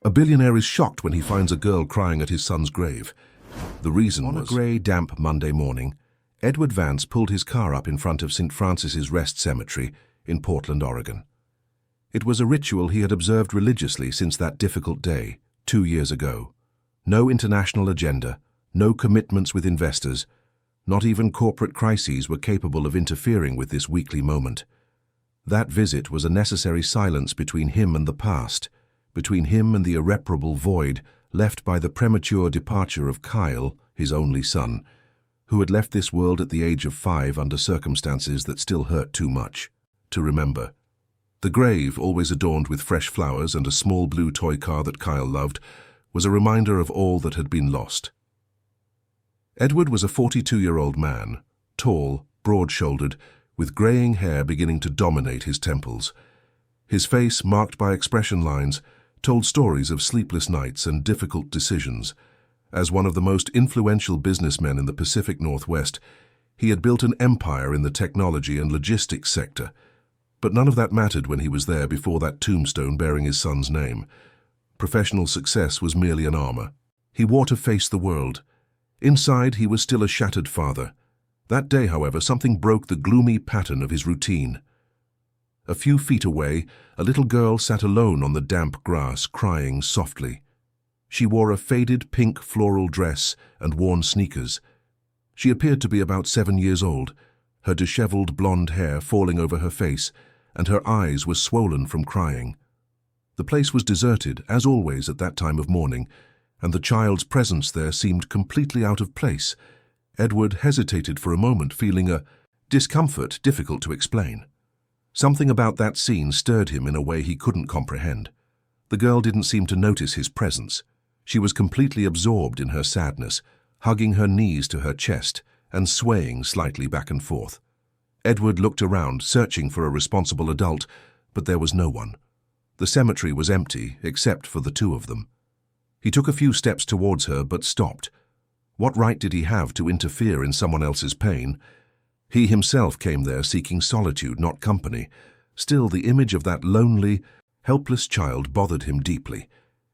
A billionaire is shocked when he finds a girl crying at his son's grave. The reason was, on a grey, damp Monday morning, Edward Vance pulled his car up in front of St. Francis's Rest Cemetery in Portland, Oregon. It was a ritual he had observed religiously since that difficult day, 2 years ago. No international agenda, no commitments with investors, not even corporate crises were capable of interfering with this weekly moment. That visit was a necessary silence between him and the past, between him and the irreparable void left by the premature departure of Kyle, his only son, who had left this world at the age of 5 under circumstances that still hurt too much to remember. The grave, always adorned with fresh flowers and a small blue toy car that Kyle loved, was a reminder of all that had been lost. Edward was a 42-year-old man, tall, broad-shouldered, with greying hair beginning to dominate his temples. His face, marked by expression lines, told stories of sleepless nights and difficult decisions. As one of the most influential businessmen in the Pacific Northwest, he had built an empire in the technology and logistics sector. But none of that mattered when he was there before that tombstone bearing his son's name. Professional success was merely an armor. He wore to face the world. Inside, he was still a shattered father. That day, however, something broke the gloomy pattern of his routine. A few feet away, a little girl sat alone on the damp grass, crying softly. She wore a faded pink floral dress and worn sneakers. She appeared to be about 7 years old, her disheveled blonde hair falling over her face, and her eyes were swollen from crying. The place was deserted, as always at that time of morning, and the child's presence there seemed completely out of place. Edward hesitated for a moment, feeling a discomfort difficult to explain. Something about that scene stirred him in a way he couldn't comprehend. The girl didn't seem to notice his presence. She was completely absorbed in her sadness, hugging her knees to her chest and swaying slightly back and forth. Edward looked around, searching for a responsible adult, but there was no one. The cemetery was empty, except for the two of them. He took a few steps towards her, but stopped. What right did he have to interfere in someone else's pain? He himself came there seeking solitude, not company. Still, the image of that lonely, helpless child bothered him deeply.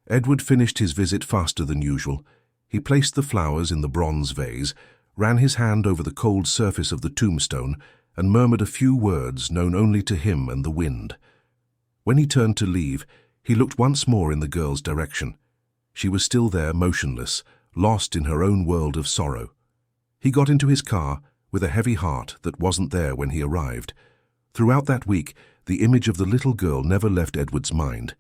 Edward finished his visit faster than usual. He placed the flowers in the bronze vase, ran his hand over the cold surface of the tombstone, and murmured a few words known only to him and the wind. When he turned to leave, he looked once more in the girl's direction. She was still there, motionless, lost in her own world of sorrow. He got into his car with a heavy heart that wasn't there when he arrived. Throughout that week, the image of the little girl never left Edward's mind.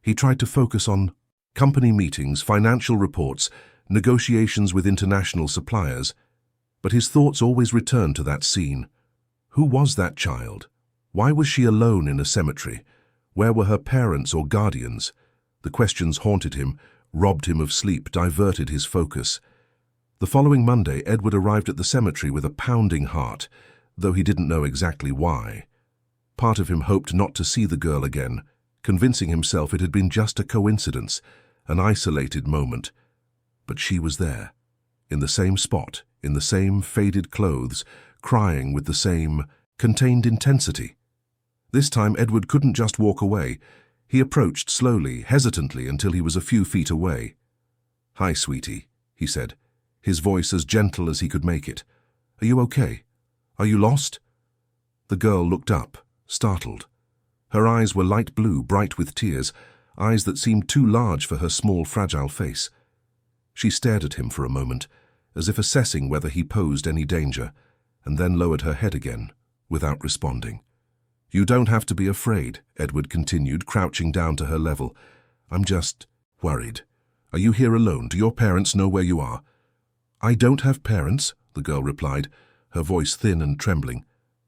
He tried to focus on company meetings, financial reports, negotiations with international suppliers, but his thoughts always returned to that scene. Who was that child? Why was she alone in a cemetery? Where were her parents or guardians? The questions haunted him, robbed him of sleep, diverted his focus. The following Monday, Edward arrived at the cemetery with a pounding heart, though he didn't know exactly why. Part of him hoped not to see the girl again, convincing himself it had been just a coincidence, an isolated moment. But she was there, in the same spot, in the same faded clothes, crying with the same contained intensity. This time Edward couldn't just walk away. He approached slowly, hesitantly, until he was a few feet away. "Hi, sweetie," he said, his voice as gentle as he could make it. "Are you okay? Are you lost?" The girl looked up, startled. Her eyes were light blue, bright with tears, eyes that seemed too large for her small, fragile face. She stared at him for a moment, as if assessing whether he posed any danger, and then lowered her head again, without responding. "You don't have to be afraid," Edward continued, crouching down to her level. "I'm just worried. Are you here alone? Do your parents know where you are?" "I don't have parents," the girl replied, her voice thin and trembling.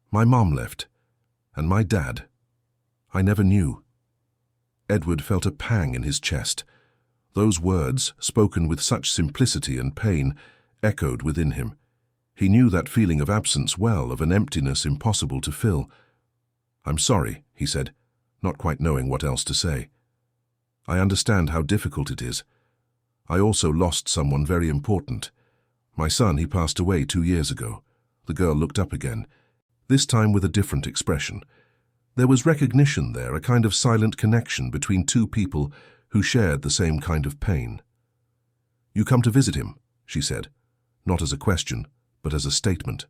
"My mom left. And my dad. I never knew." Edward felt a pang in his chest. Those words, spoken with such simplicity and pain, echoed within him. He knew that feeling of absence well, of an emptiness impossible to fill. "I'm sorry," he said, not quite knowing what else to say. "I understand how difficult it is. I also lost someone very important. My son, he passed away 2 years ago." The girl looked up again, this time with a different expression. There was recognition there, a kind of silent connection between two people who shared the same kind of pain. "You come to visit him," she said, not as a question, but as a statement.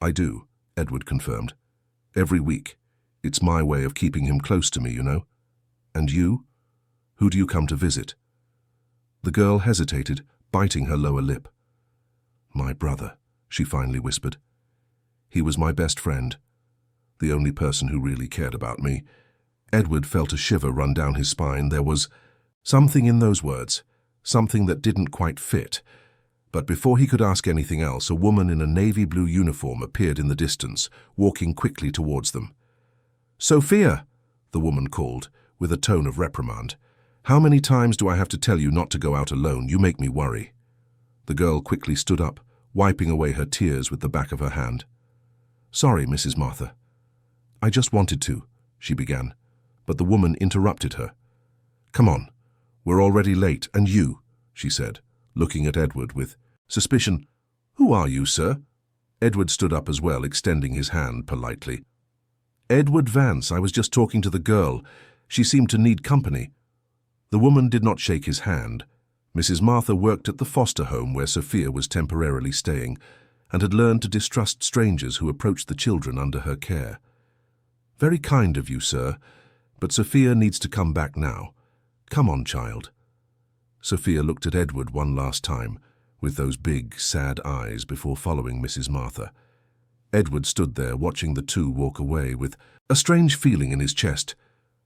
"I do," Edward confirmed. "Every week. It's my way of keeping him close to me, you know." "And you? Who do you come to visit?" The girl hesitated, biting her lower lip. "My brother," she finally whispered. "He was my best friend, the only person who really cared about me." Edward felt a shiver run down his spine. There was something in those words, something that didn't quite fit. But before he could ask anything else, a woman in a navy blue uniform appeared in the distance, walking quickly towards them. "Sophia!" the woman called, with a tone of reprimand. "How many times do I have to tell you not to go out alone? You make me worry." The girl quickly stood up, wiping away her tears with the back of her hand. "Sorry, Mrs. Martha. I just wanted to," she began, but the woman interrupted her. "Come on, we're already late, and you," she said, looking at Edward with suspicion. "Who are you, sir?" Edward stood up as well, extending his hand politely. "Edward Vance, I was just talking to the girl. She seemed to need company." The woman did not shake his hand. Mrs. Martha worked at the foster home where Sophia was temporarily staying, and had learned to distrust strangers who approached the children under her care. "Very kind of you, sir, but Sophia needs to come back now. Come on, child." Sophia looked at Edward one last time, with those big, sad eyes, before following Mrs. Martha. Edward stood there watching the two walk away with a strange feeling in his chest.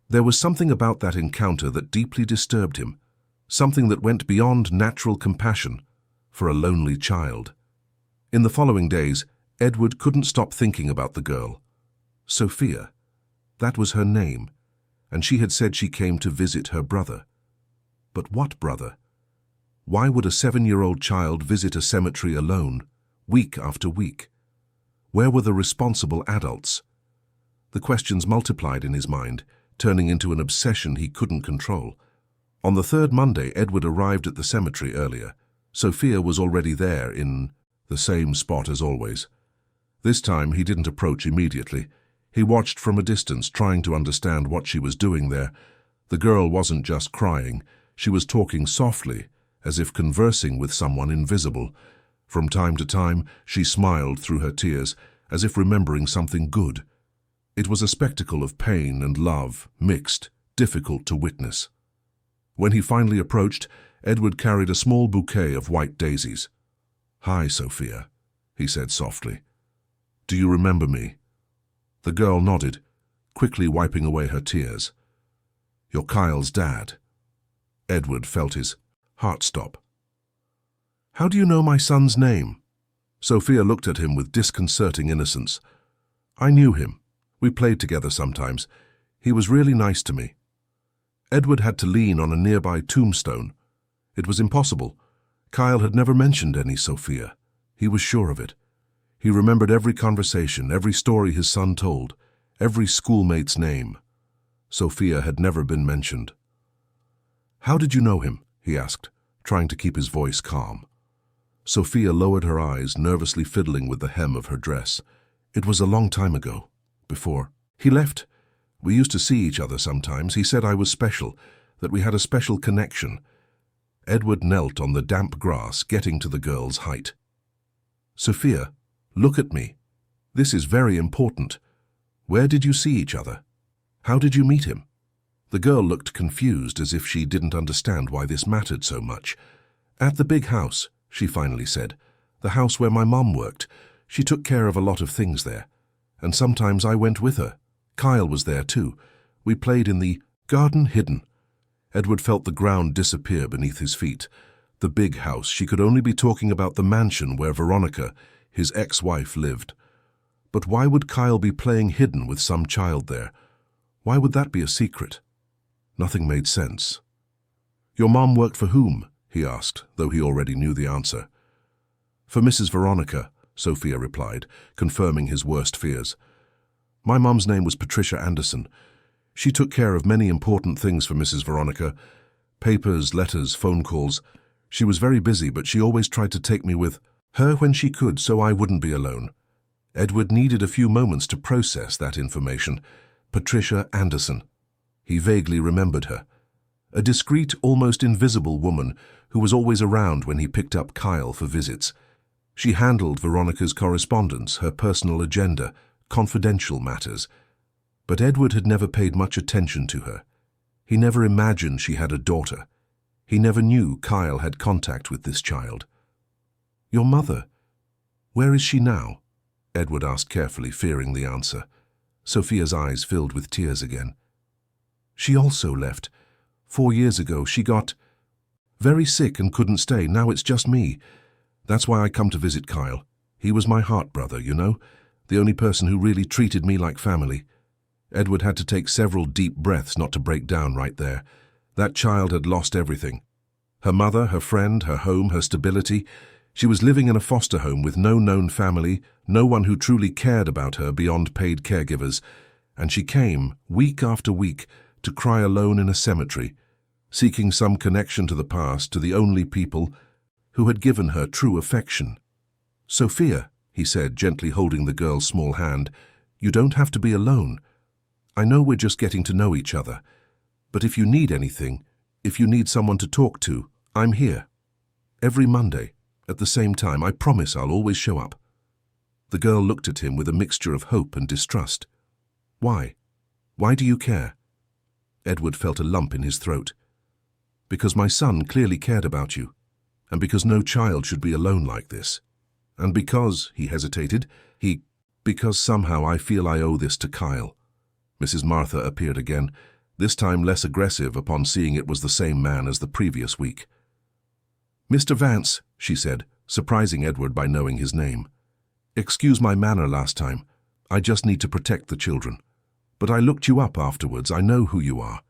There was something about that encounter that deeply disturbed him, something that went beyond natural compassion for a lonely child. In the following days, Edward couldn't stop thinking about the girl. Sophia. That was her name, and she had said she came to visit her brother. But what brother? Why would a 7-year-old child visit a cemetery alone, week after week? Where were the responsible adults? The questions multiplied in his mind, turning into an obsession he couldn't control. On the third Monday, Edward arrived at the cemetery earlier. Sophia was already there, in the same spot as always. This time he didn't approach immediately. He watched from a distance, trying to understand what she was doing there. The girl wasn't just crying. She was talking softly, as if conversing with someone invisible. From time to time, she smiled through her tears, as if remembering something good. It was a spectacle of pain and love, mixed, difficult to witness. When he finally approached, Edward carried a small bouquet of white daisies. "Hi, Sophia," he said softly. "Do you remember me?" The girl nodded, quickly wiping away her tears. "You're Kyle's dad." Edward felt his heart stop. "How do you know my son's name?" Sophia looked at him with disconcerting innocence. "I knew him. We played together sometimes. He was really nice to me." Edward had to lean on a nearby tombstone. It was impossible. Kyle had never mentioned any Sophia. He was sure of it. He remembered every conversation, every story his son told, every schoolmate's name. Sophia had never been mentioned. "How did you know him?" he asked, trying to keep his voice calm. Sophia lowered her eyes, nervously fiddling with the hem of her dress. "It was a long time ago, before he left. We used to see each other sometimes. He said I was special, that we had a special connection." Edward knelt on the damp grass, getting to the girl's height. "Sophia, look at me. This is very important. Where did you see each other? How did you meet him?" The girl looked confused, as if she didn't understand why this mattered so much. "At the big house," she finally said. "The house where my mom worked. She took care of a lot of things there. And sometimes I went with her. Kyle was there too. We played in the garden hidden." Edward felt the ground disappear beneath his feet. The big house. She could only be talking about the mansion where Veronica, his ex-wife, lived. But why would Kyle be playing hidden with some child there? Why would that be a secret? Nothing made sense. "Your mom worked for whom?" he asked, though he already knew the answer. "For Mrs. Veronica," Sophia replied, confirming his worst fears. "My mom's name was Patricia Anderson. She took care of many important things for Mrs. Veronica. Papers, letters, phone calls. She was very busy, but she always tried to take me with her when she could, so I wouldn't be alone." Edward needed a few moments to process that information. Patricia Anderson. He vaguely remembered her. a discreet, almost invisible woman who was always around when he picked up Kyle for visits. She handled Veronica's correspondence, her personal agenda, confidential matters. But Edward had never paid much attention to her. He never imagined she had a daughter. He never knew Kyle had contact with this child. "Your mother, where is she now?" Edward asked carefully, fearing the answer. Sophia's eyes filled with tears again. "She also left. 4 years ago, she got very sick and couldn't stay. Now it's just me. That's why I come to visit Kyle. He was my heart brother, you know, the only person who really treated me like family." Edward had to take several deep breaths not to break down right there. That child had lost everything. Her mother, her friend, her home, her stability. She was living in a foster home with no known family, no one who truly cared about her beyond paid caregivers. And she came, week after week, to cry alone in a cemetery, seeking some connection to the past, to the only people who had given her true affection. "Sophia," he said, gently holding the girl's small hand, "you don't have to be alone. I know we're just getting to know each other. But if you need anything, if you need someone to talk to, I'm here. Every Monday, at the same time, I promise I'll always show up." The girl looked at him with a mixture of hope and distrust. "Why? Why do you care?" Edward felt a lump in his throat. "Because my son clearly cared about you, and because no child should be alone like this. And because," he hesitated, "because somehow I feel I owe this to Kyle." Mrs. Martha appeared again, this time less aggressive upon seeing it was the same man as the previous week. "Mr. Vance," she said, surprising Edward by knowing his name. "Excuse my manner last time. I just need to protect the children. But I looked you up afterwards. I know who you are.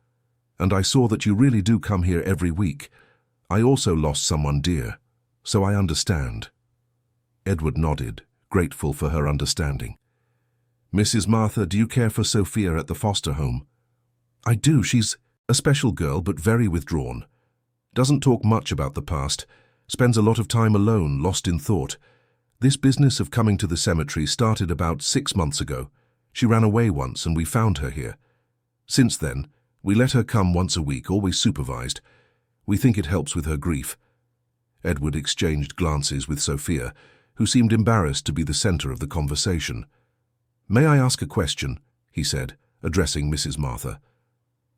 And I saw that you really do come here every week. I also lost someone dear, so I understand." Edward nodded, grateful for her understanding. "Mrs. Martha, do you care for Sophia at the foster home?" "I do. She's a special girl, but very withdrawn. Doesn't talk much about the past. Spends a lot of time alone, lost in thought. This business of coming to the cemetery started about 6 months ago. She ran away once and we found her here. Since then, we let her come once a week, always supervised. We think it helps with her grief." Edward exchanged glances with Sophia, who seemed embarrassed to be the center of the conversation. "May I ask a question?" he said, addressing Mrs. Martha.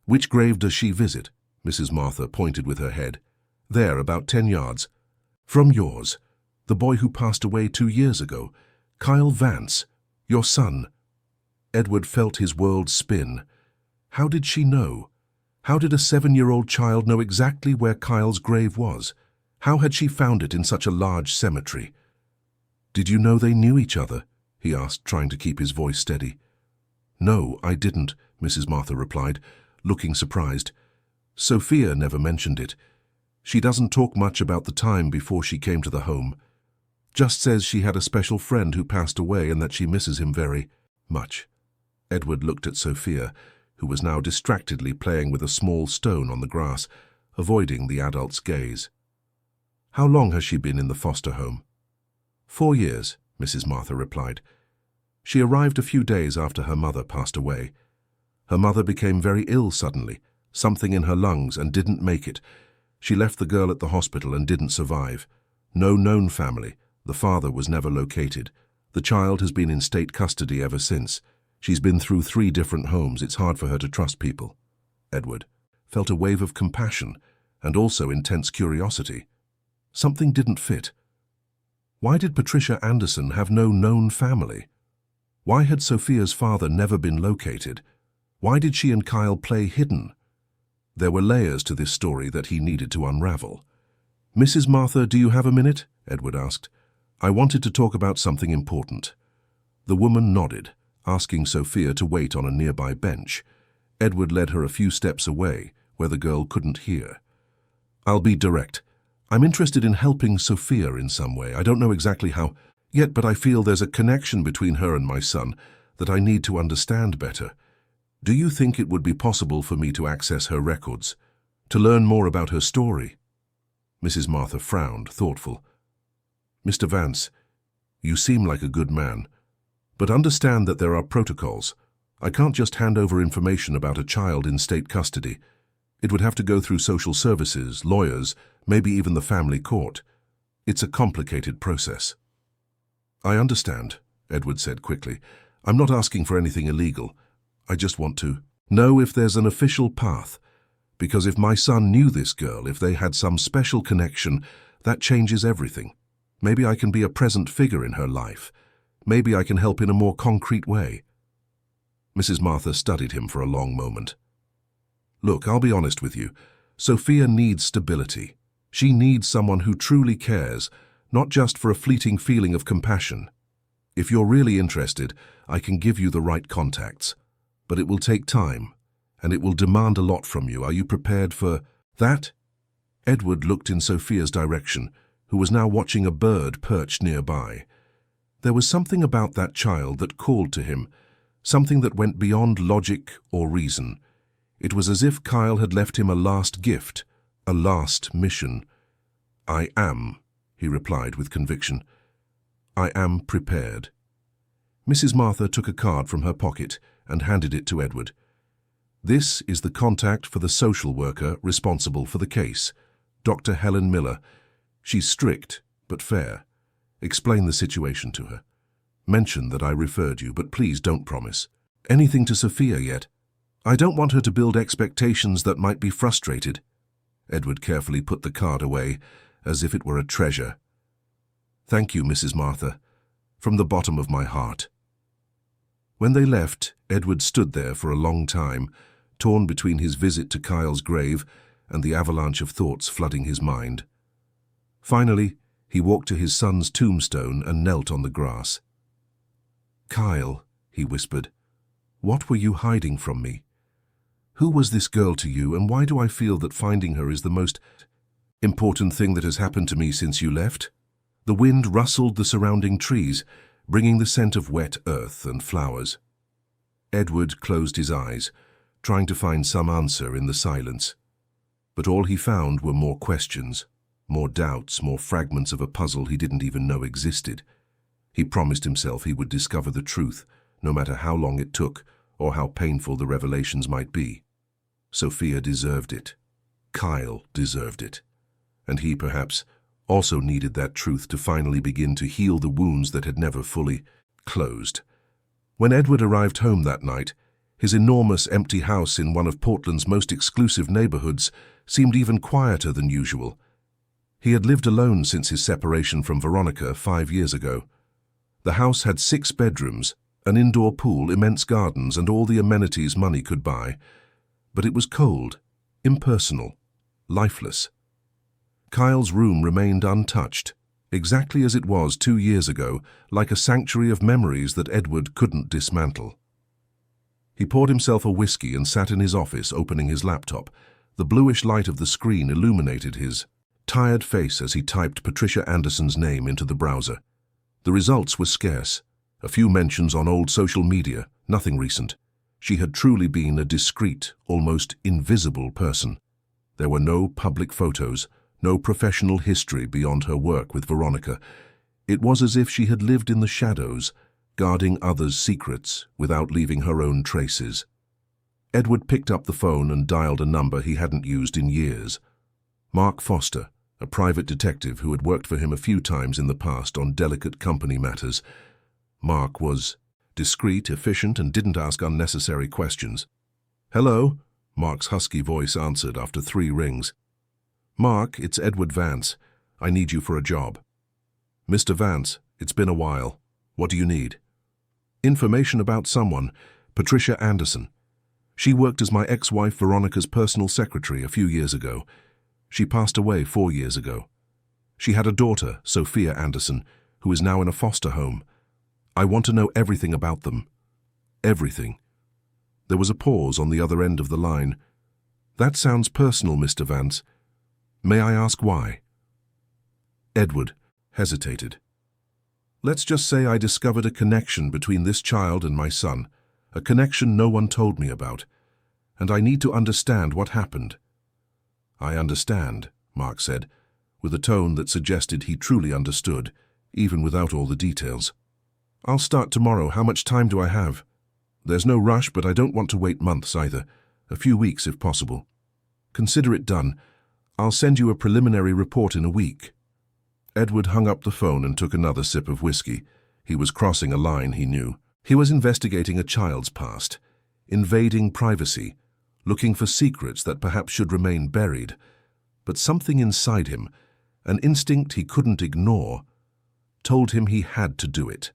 "Which grave does she visit?" Mrs. Martha pointed with her head. "There, about 10 yards. From yours. The boy who passed away 2 years ago. Kyle Vance. Your son." Edward felt his world spin. How did she know? How did a 7-year-old child know exactly where Kyle's grave was? How had she found it in such a large cemetery? "Did you know they knew each other?" he asked, trying to keep his voice steady. "No, I didn't," Mrs. Martha replied, looking surprised. "Sophia never mentioned it. She doesn't talk much about the time before she came to the home. Just says she had a special friend who passed away and that she misses him very much." Edward looked at Sophia, who was now distractedly playing with a small stone on the grass, avoiding the adult's gaze. "How long has she been in the foster home?" 4 years, Mrs. Martha replied. "She arrived a few days after her mother passed away. Her mother became very ill suddenly, something in her lungs, and didn't make it. She left the girl at the hospital and didn't survive. No known family. The father was never located. The child has been in state custody ever since. She's been through 3 different homes. It's hard for her to trust people." Edward felt a wave of compassion and also intense curiosity. Something didn't fit. Why did Patricia Anderson have no known family? Why had Sophia's father never been located? Why did she and Kyle play hidden? There were layers to this story that he needed to unravel. "Mrs. Martha, do you have a minute?" Edward asked. "I wanted to talk about something important." The woman nodded, asking Sophia to wait on a nearby bench. Edward led her a few steps away, where the girl couldn't hear. "I'll be direct. I'm interested in helping Sophia in some way. I don't know exactly how yet, but I feel there's a connection between her and my son that I need to understand better. Do you think it would be possible for me to access her records, to learn more about her story?" Mrs. Martha frowned, thoughtful. "Mr. Vance, you seem like a good man, but understand that there are protocols. I can't just hand over information about a child in state custody. It would have to go through social services, lawyers, maybe even the family court. It's a complicated process. I understand, Edward said quickly. I'm not asking for anything illegal. I just want to know if there's an official path. Because if my son knew this girl, if they had some special connection, that changes everything. Maybe I can be a present figure in her life. Maybe I can help in a more concrete way. Mrs. Martha studied him for a long moment. Look, I'll be honest with you. Sophia needs stability. She needs someone who truly cares, not just for a fleeting feeling of compassion. If you're really interested, I can give you the right contacts. But it will take time, and it will demand a lot from you. Are you prepared for that? Edward looked in Sophia's direction, who was now watching a bird perched nearby. There was something about that child that called to him, something that went beyond logic or reason. It was as if Kyle had left him a last gift, a last mission. I am, he replied with conviction. I am prepared. Mrs. Martha took a card from her pocket and handed it to Edward. This is the contact for the social worker responsible for the case, Dr. Helen Miller. She's strict, but fair. Explain the situation to her. Mention that I referred you, but please don't promise anything to Sophia yet. I don't want her to build expectations that might be frustrated. Edward carefully put the card away, as if it were a treasure. Thank you, Mrs. Martha, from the bottom of my heart. When they left, Edward stood there for a long time, torn between his visit to Kyle's grave and the avalanche of thoughts flooding his mind. Finally, he walked to his son's tombstone and knelt on the grass. Kyle, he whispered, what were you hiding from me? Who was this girl to you, and why do I feel that finding her is the most important thing that has happened to me since you left? The wind rustled the surrounding trees, bringing the scent of wet earth and flowers. Edward closed his eyes, trying to find some answer in the silence. But all he found were more questions, more doubts, more fragments of a puzzle he didn't even know existed. He promised himself he would discover the truth, no matter how long it took or how painful the revelations might be. Sophia deserved it. Kyle deserved it. And he, perhaps, also needed that truth to finally begin to heal the wounds that had never fully closed. When Edward arrived home that night, his enormous empty house in one of Portland's most exclusive neighborhoods seemed even quieter than usual. He had lived alone since his separation from Veronica 5 years ago. The house had 6 bedrooms, an indoor pool, immense gardens, and all the amenities money could buy. But it was cold, impersonal, lifeless. Kyle's room remained untouched, exactly as it was 2 years ago, like a sanctuary of memories that Edward couldn't dismantle. He poured himself a whiskey and sat in his office, opening his laptop. The bluish light of the screen illuminated his tired face as he typed Patricia Anderson's name into the browser. The results were scarce. A few mentions on old social media, nothing recent. She had truly been a discreet, almost invisible person. There were no public photos, no professional history beyond her work with Veronica. It was as if she had lived in the shadows, guarding others' secrets without leaving her own traces. Edward picked up the phone and dialed a number he hadn't used in years. Mark Foster, a private detective who had worked for him a few times in the past on delicate company matters. Mark was discreet, efficient, and didn't ask unnecessary questions. "Hello," Mark's husky voice answered after 3 rings. "Mark, it's Edward Vance. I need you for a job." "Mr. Vance, it's been a while. What do you need?" "Information about someone, Patricia Anderson. She worked as my ex-wife Veronica's personal secretary a few years ago. She passed away 4 years ago. She had a daughter, Sophia Anderson, who is now in a foster home. I want to know everything about them. Everything." There was a pause on the other end of the line. "That sounds personal, Mr. Vance. May I ask why?" Edward hesitated. "Let's just say I discovered a connection between this child and my son, a connection no one told me about, and I need to understand what happened." "I understand," Mark said, with a tone that suggested he truly understood, even without all the details. "I'll start tomorrow. How much time do I have?" "There's no rush, but I don't want to wait months either. A few weeks if possible." Consider it done. I'll send you a preliminary report in a week." Edward hung up the phone and took another sip of whiskey. He was crossing a line, he knew. He was investigating a child's past, invading privacy, looking for secrets that perhaps should remain buried. But something inside him, an instinct he couldn't ignore, told him he had to do it.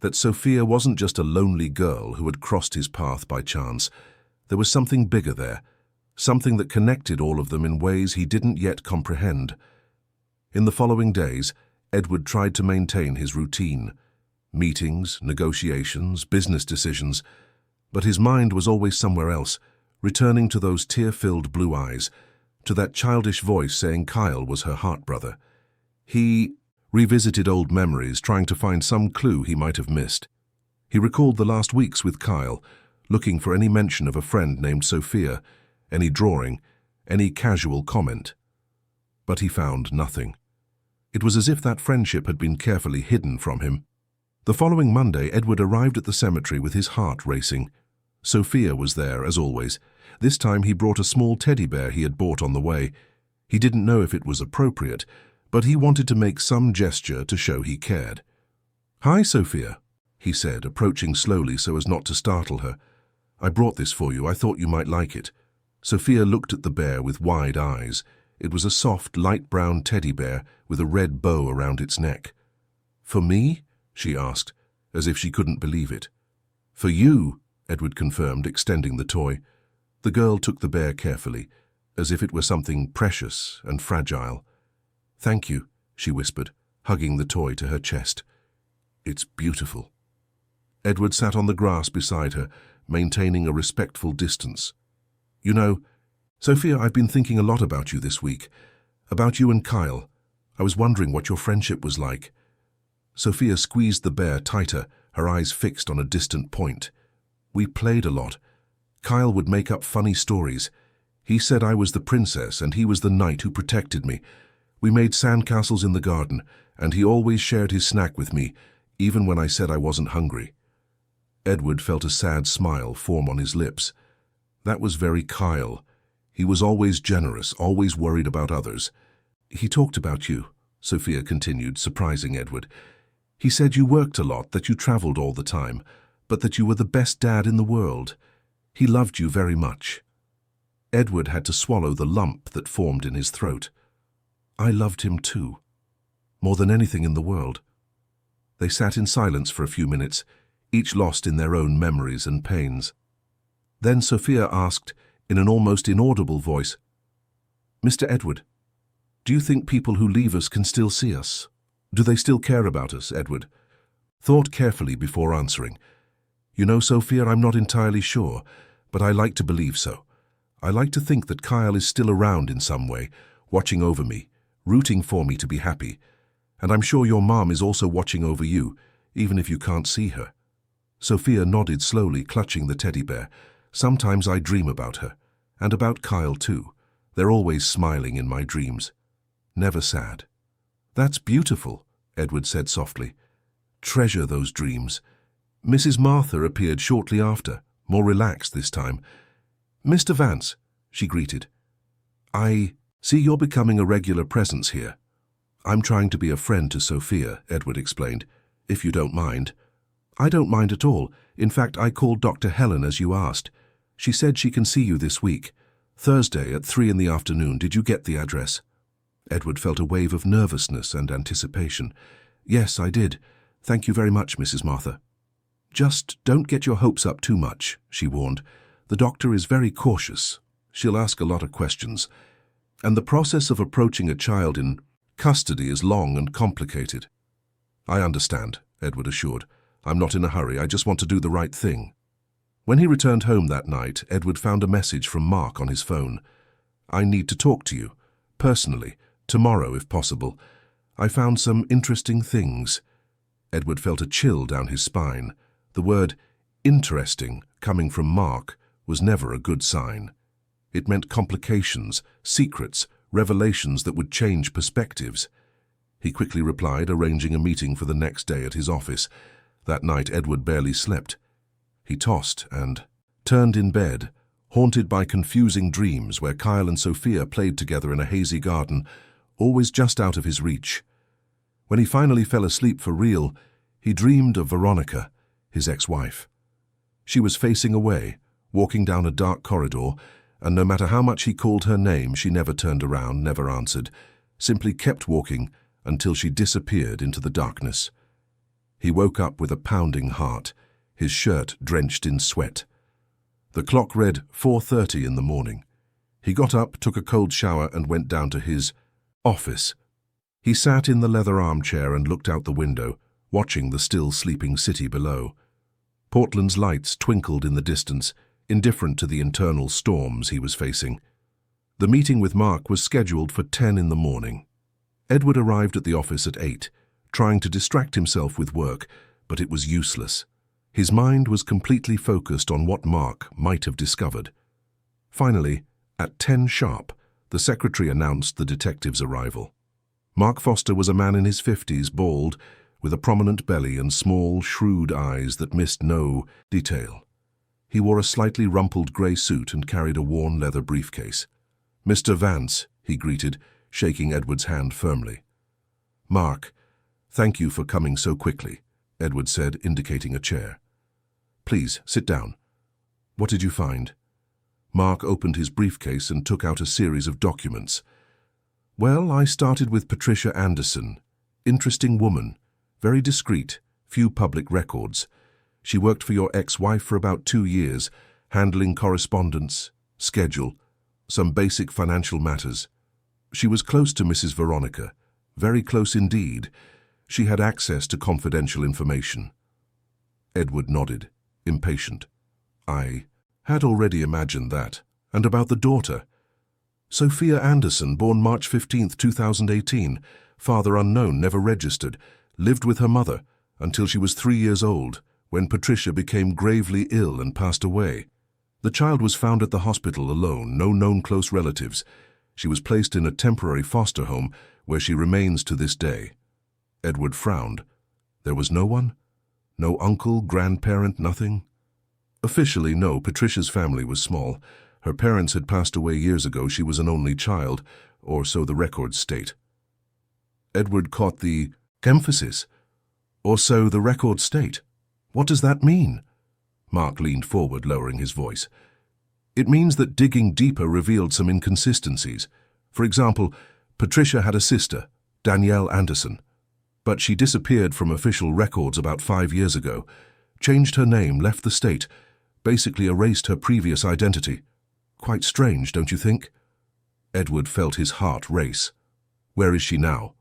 That Sophia wasn't just a lonely girl who had crossed his path by chance. There was something bigger there, something that connected all of them in ways he didn't yet comprehend. In the following days, Edward tried to maintain his routine. Meetings, negotiations, business decisions. But his mind was always somewhere else, returning to those tear-filled blue eyes, to that childish voice saying Kyle was her heart-brother. He revisited old memories, trying to find some clue he might have missed. He recalled the last weeks with Kyle, looking for any mention of a friend named Sophia, any drawing, any casual comment. But he found nothing. It was as if that friendship had been carefully hidden from him. The following Monday, Edward arrived at the cemetery with his heart racing. Sophia was there, as always. This time he brought a small teddy bear he had bought on the way. He didn't know if it was appropriate, but he wanted to make some gesture to show he cared. "Hi, Sophia," he said, approaching slowly so as not to startle her. "I brought this for you. I thought you might like it." Sophia looked at the bear with wide eyes. It was a soft, light brown teddy bear with a red bow around its neck. "For me?" she asked, as if she couldn't believe it. "For you," Edward confirmed, extending the toy. The girl took the bear carefully, as if it were something precious and fragile. "Thank you," she whispered, hugging the toy to her chest. "It's beautiful." Edward sat on the grass beside her, maintaining a respectful distance. "You know, Sophia, I've been thinking a lot about you this week. About you and Kyle. I was wondering what your friendship was like." Sophia squeezed the bear tighter, her eyes fixed on a distant point. "We played a lot. Kyle would make up funny stories. He said I was the princess and he was the knight who protected me. We made sandcastles in the garden, and he always shared his snack with me, even when I said I wasn't hungry." Edward felt a sad smile form on his lips. That was very Kyle. He was always generous, always worried about others. "He talked about you," Sophia continued, surprising Edward. "He said you worked a lot, that you traveled all the time, but that you were the best dad in the world. He loved you very much." Edward had to swallow the lump that formed in his throat. "I loved him too, more than anything in the world." They sat in silence for a few minutes, each lost in their own memories and pains. Then Sophia asked, in an almost inaudible voice, "Mr. Edward, do you think people who leave us can still see us? Do they still care about us?" Edward thought carefully before answering. "You know, Sophia, I'm not entirely sure, but I like to believe so. I like to think that Kyle is still around in some way, watching over me, rooting for me to be happy. And I'm sure your mom is also watching over you, even if you can't see her." Sophia nodded slowly, clutching the teddy bear. "Sometimes I dream about her, and about Kyle too. They're always smiling in my dreams. Never sad." "That's beautiful," Edward said softly. "Treasure those dreams." Mrs. Martha appeared shortly after, more relaxed this time. "Mr. Vance," she greeted. "I see you're becoming a regular presence here." "I'm trying to be a friend to Sophia," Edward explained, "if you don't mind." "I don't mind at all. In fact, I called Dr. Helen as you asked. She said she can see you this week. Thursday at 3 in the afternoon. Did you get the address?" Edward felt a wave of nervousness and anticipation. "Yes, I did. Thank you very much, Mrs. Martha." "Just don't get your hopes up too much," she warned. "The doctor is very cautious. She'll ask a lot of questions. And the process of approaching a child in custody is long and complicated." "I understand," Edward assured. "I'm not in a hurry. I just want to do the right thing." When he returned home that night, Edward found a message from Mark on his phone. "I need to talk to you, personally, tomorrow if possible. I found some interesting things." Edward felt a chill down his spine. The word interesting coming from Mark was never a good sign. It meant complications, secrets, revelations that would change perspectives. He quickly replied, arranging a meeting for the next day at his office. That night Edward barely slept. He tossed and turned in bed, haunted by confusing dreams where Kyle and Sophia played together in a hazy garden, always just out of his reach. When he finally fell asleep for real, he dreamed of Veronica, his ex-wife. She was facing away, walking down a dark corridor, and no matter how much he called her name, she never turned around, never answered, simply kept walking until she disappeared into the darkness. He woke up with a pounding heart, his shirt drenched in sweat. The clock read 4:30 in the morning. He got up, took a cold shower, and went down to his office. He sat in the leather armchair and looked out the window, watching the still sleeping city below. Portland's lights twinkled in the distance, indifferent to the internal storms he was facing. The meeting with Mark was scheduled for 10 in the morning. Edward arrived at the office at 8, trying to distract himself with work, but it was useless. His mind was completely focused on what Mark might have discovered. Finally, at 10 sharp, the secretary announced the detective's arrival. Mark Foster was a man in his 50s, bald, with a prominent belly and small, shrewd eyes that missed no detail. He wore a slightly rumpled grey suit and carried a worn leather briefcase. "Mr. Vance," he greeted, shaking Edward's hand firmly. "Mark, thank you for coming so quickly," Edward said, indicating a chair. "Please, sit down. What did you find?" Mark opened his briefcase and took out a series of documents. "Well, I started with Patricia Anderson. Interesting woman, very discreet, few public records. She worked for your ex-wife for about 2 years, handling correspondence, schedule, some basic financial matters. She was close to Mrs. Veronica, very close indeed. She had access to confidential information." Edward nodded, impatient. "I had already imagined that. And about the daughter? Sophia Anderson, born March 15, 2018, father unknown, never registered, lived with her mother until she was 3 years old, when Patricia became gravely ill and passed away. The child was found at the hospital alone, no known close relatives. She was placed in a temporary foster home where she remains to this day." Edward frowned. There was no one? No uncle, grandparent, nothing? Officially, no. Patricia's family was small. Her parents had passed away years ago. She was an only child, or so the records state. Edward caught the emphasis. "Or so the records state. What does that mean?" Mark leaned forward, lowering his voice. "It means that digging deeper revealed some inconsistencies. For example, Patricia had a sister, Danielle Anderson, but she disappeared from official records about 5 years ago, changed her name, left the state, basically erased her previous identity. Quite strange, don't you think?" Edward felt his heart race. "Where is she now?"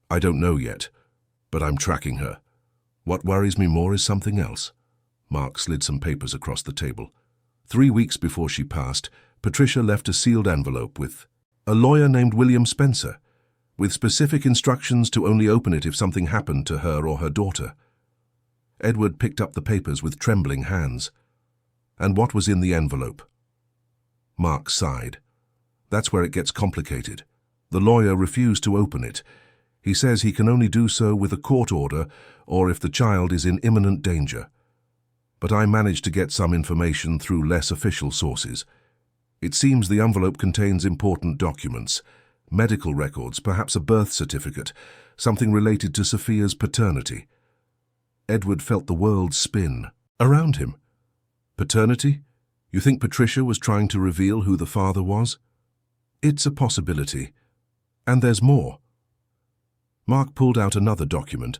"I don't know yet, but I'm tracking her. What worries me more is something else." Mark slid some papers across the table. 3 weeks before she passed, Patricia left a sealed envelope with a lawyer named William Spencer, with specific instructions to only open it if something happened to her or her daughter. Edward picked up the papers with trembling hands. "And what was in the envelope?" Mark sighed. "That's where it gets complicated. The lawyer refused to open it. He says he can only do so with a court order or if the child is in imminent danger. But I managed to get some information through less official sources. It seems the envelope contains important documents, medical records, perhaps a birth certificate, something related to Sophia's paternity." Edward felt the world spin around him. "Paternity? You think Patricia was trying to reveal who the father was?" "It's a possibility. And there's more." Mark pulled out another document.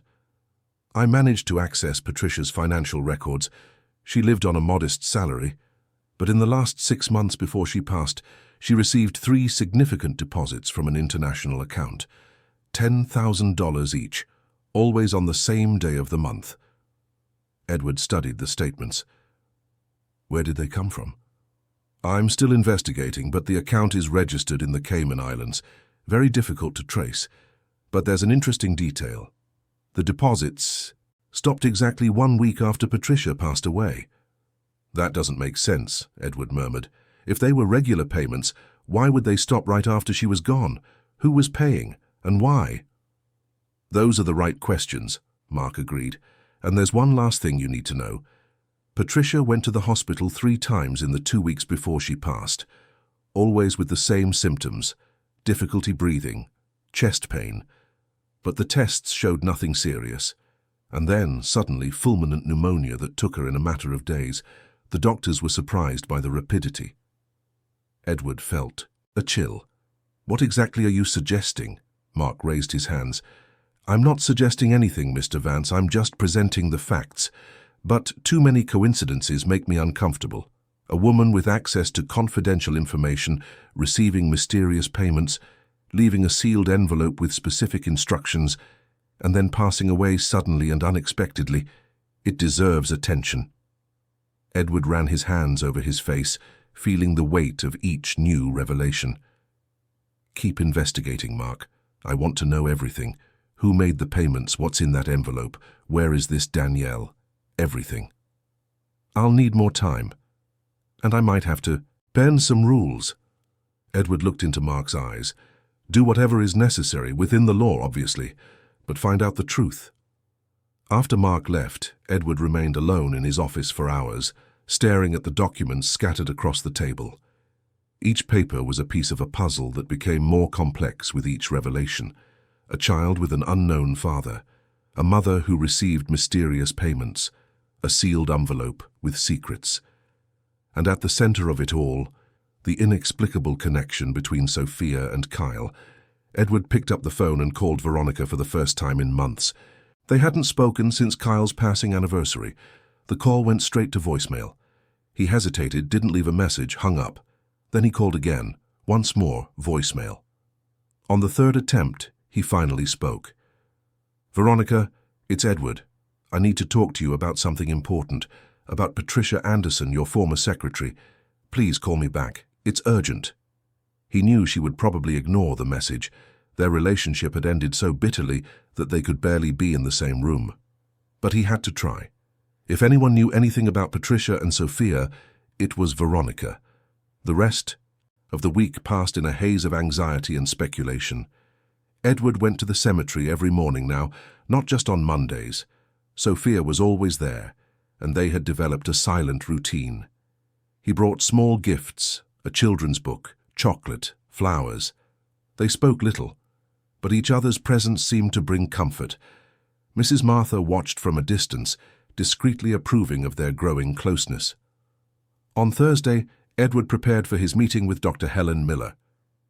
"I managed to access Patricia's financial records. She lived on a modest salary, but in the last 6 months before she passed, she received 3 significant deposits from an international account, $10,000 each, always on the same day of the month." Edward studied the statements. "Where did they come from?" "I'm still investigating, but the account is registered in the Cayman Islands. Very difficult to trace. But there's an interesting detail. The deposits stopped exactly 1 week after Patricia passed away." "That doesn't make sense," Edward murmured. "If they were regular payments, why would they stop right after she was gone? Who was paying, and why?" "Those are the right questions," Mark agreed. "And there's one last thing you need to know. Patricia went to the hospital 3 times in the 2 weeks before she passed, always with the same symptoms: difficulty breathing, chest pain. But the tests showed nothing serious. And then, suddenly, fulminant pneumonia that took her in a matter of days. The doctors were surprised by the rapidity. Edward felt a chill. "What exactly are you suggesting?" Mark raised his hands. "I'm not suggesting anything, Mr. Vance. I'm just presenting the facts. But too many coincidences make me uncomfortable. A woman with access to confidential information, receiving mysterious payments, leaving a sealed envelope with specific instructions, and then passing away suddenly and unexpectedly. It deserves attention." Edward ran his hands over his face, feeling the weight of each new revelation. "Keep investigating, Mark. I want to know everything. Who made the payments? What's in that envelope? Where is this Danielle? Everything. I'll need more time. And I might have to bend some rules." Edward looked into Mark's eyes. "Do whatever is necessary, within the law, obviously, but find out the truth." After Mark left, Edward remained alone in his office for hours, staring at the documents scattered across the table. Each paper was a piece of a puzzle that became more complex with each revelation. A child with an unknown father, a mother who received mysterious payments, a sealed envelope with secrets. And at the center of it all, the inexplicable connection between Sophia and Kyle. Edward picked up the phone and called Veronica for the first time in months. They hadn't spoken since Kyle's passing anniversary. The call went straight to voicemail. He hesitated, didn't leave a message, hung up. Then he called again. Once more, voicemail. On the 3rd attempt, he finally spoke. "Veronica, it's Edward. I need to talk to you about something important, about Patricia Anderson, your former secretary. Please call me back. It's urgent." He knew she would probably ignore the message. Their relationship had ended so bitterly that they could barely be in the same room. But he had to try. If anyone knew anything about Patricia and Sophia, it was Veronica. The rest of the week passed in a haze of anxiety and speculation. Edward went to the cemetery every morning now, not just on Mondays. Sophia was always there, and they had developed a silent routine. He brought small gifts, a children's book, chocolate, flowers. They spoke little, but each other's presence seemed to bring comfort. Mrs. Martha watched from a distance, discreetly approving of their growing closeness. On Thursday, Edward prepared for his meeting with Dr. Helen Miller.